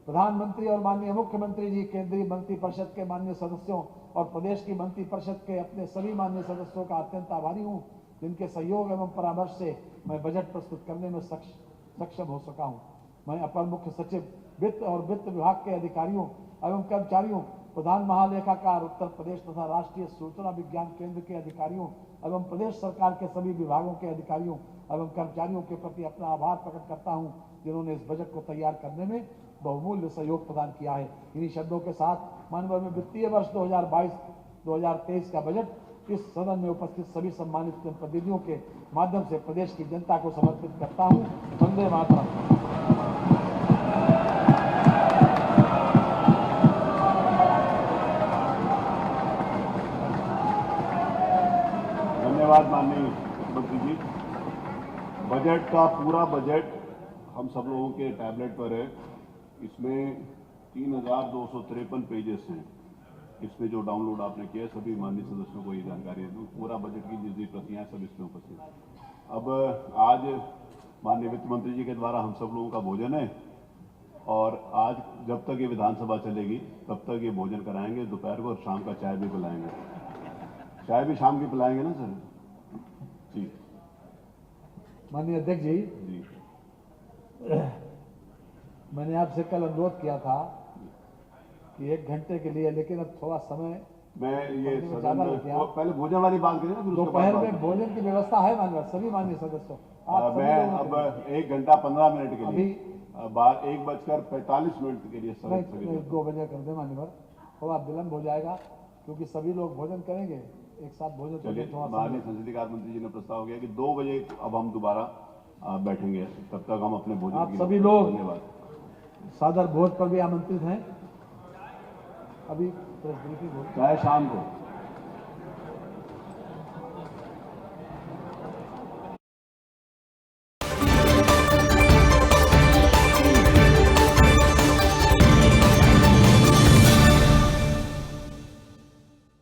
प्रधानमंत्री और माननीय मुख्यमंत्री जी, केंद्रीय मंत्रिपरिषद के माननीय सदस्यों और प्रदेश की मंत्रिपरिषद के अपने सभी माननीय सदस्यों का अत्यंत आभारी हूं, जिनके सहयोग एवं परामर्श से मैं बजट प्रस्तुत करने में सक्षम हो सका हूं। मैं अपर मुख्य सचिव वित्त और वित्त विभाग के अधिकारियों एवं कर्मचारियों, प्रधान महालेखाकार उत्तर प्रदेश तथा राष्ट्रीय सूचना विज्ञान केंद्र के अधिकारियों एवं प्रदेश सरकार के सभी विभागों के अधिकारियों एवं कर्मचारियों के प्रति अपना आभार प्रकट करता हूं, जिन्होंने इस बजट को तैयार करने में बहुमूल्य सहयोग प्रदान किया है। इन्हीं शब्दों के साथ माननीय में वित्तीय वर्ष 2022-2023 का बजट इस सदन में उपस्थित सभी सम्मानित जनप्रतिनिधियों के माध्यम से प्रदेश की जनता को समर्पित करता हूं। वंदे मातरम। धन्यवाद माननीय मुख्यमंत्री जी। बजट का पूरा बजट हम सब लोगों के टैबलेट पर है। इसमें 3253 पेजेस हैं। इसमें जो डाउनलोड आपने किया, सभी माननीय सदस्यों को ये जानकारी है। पूरा बजट की जितनी प्रतियां सब इसमें उपस्थित हैं। अब आज माननीय वित्त मंत्री जी के द्वारा हम सब लोगों का भोजन है, और आज जब तक ये विधानसभा चलेगी तब तक ये भोजन कराएंगे दोपहर को, और शाम का चाय भी पिलाएंगे। चाय भी शाम की पिलाएंगे ना सर जी? माननीय अध्यक्ष जी, मैंने आपसे कल अनुरोध किया था कि 1 घंटे के लिए, लेकिन अब थोड़ा समय मैं ये सदन में पहले भोजन वाली बात करें ना, फिर दोपहर में भोजन की व्यवस्था है माननीय सभी माननीय सदस्यों। मैं अब 1 घंटा 15 मिनट के लिए 1:45 के लिए 2 बजे कर दे माननीय, थोड़ा विलंब हो जाएगा क्योंकि सभी लोग भोजन करेंगे एक साथ। भोजन चलिए, माननीय संसदीय कार्य मंत्री जी ने प्रस्ताव किया कि 2 बजे अब हम दोबारा बैठेंगे, तब तक हम अपने भोजन आप सभी लोग सादर भोज पर भी आमंत्रित हैं। अभी प्रेस ब्रीफिंग हो, चाहे शाम को।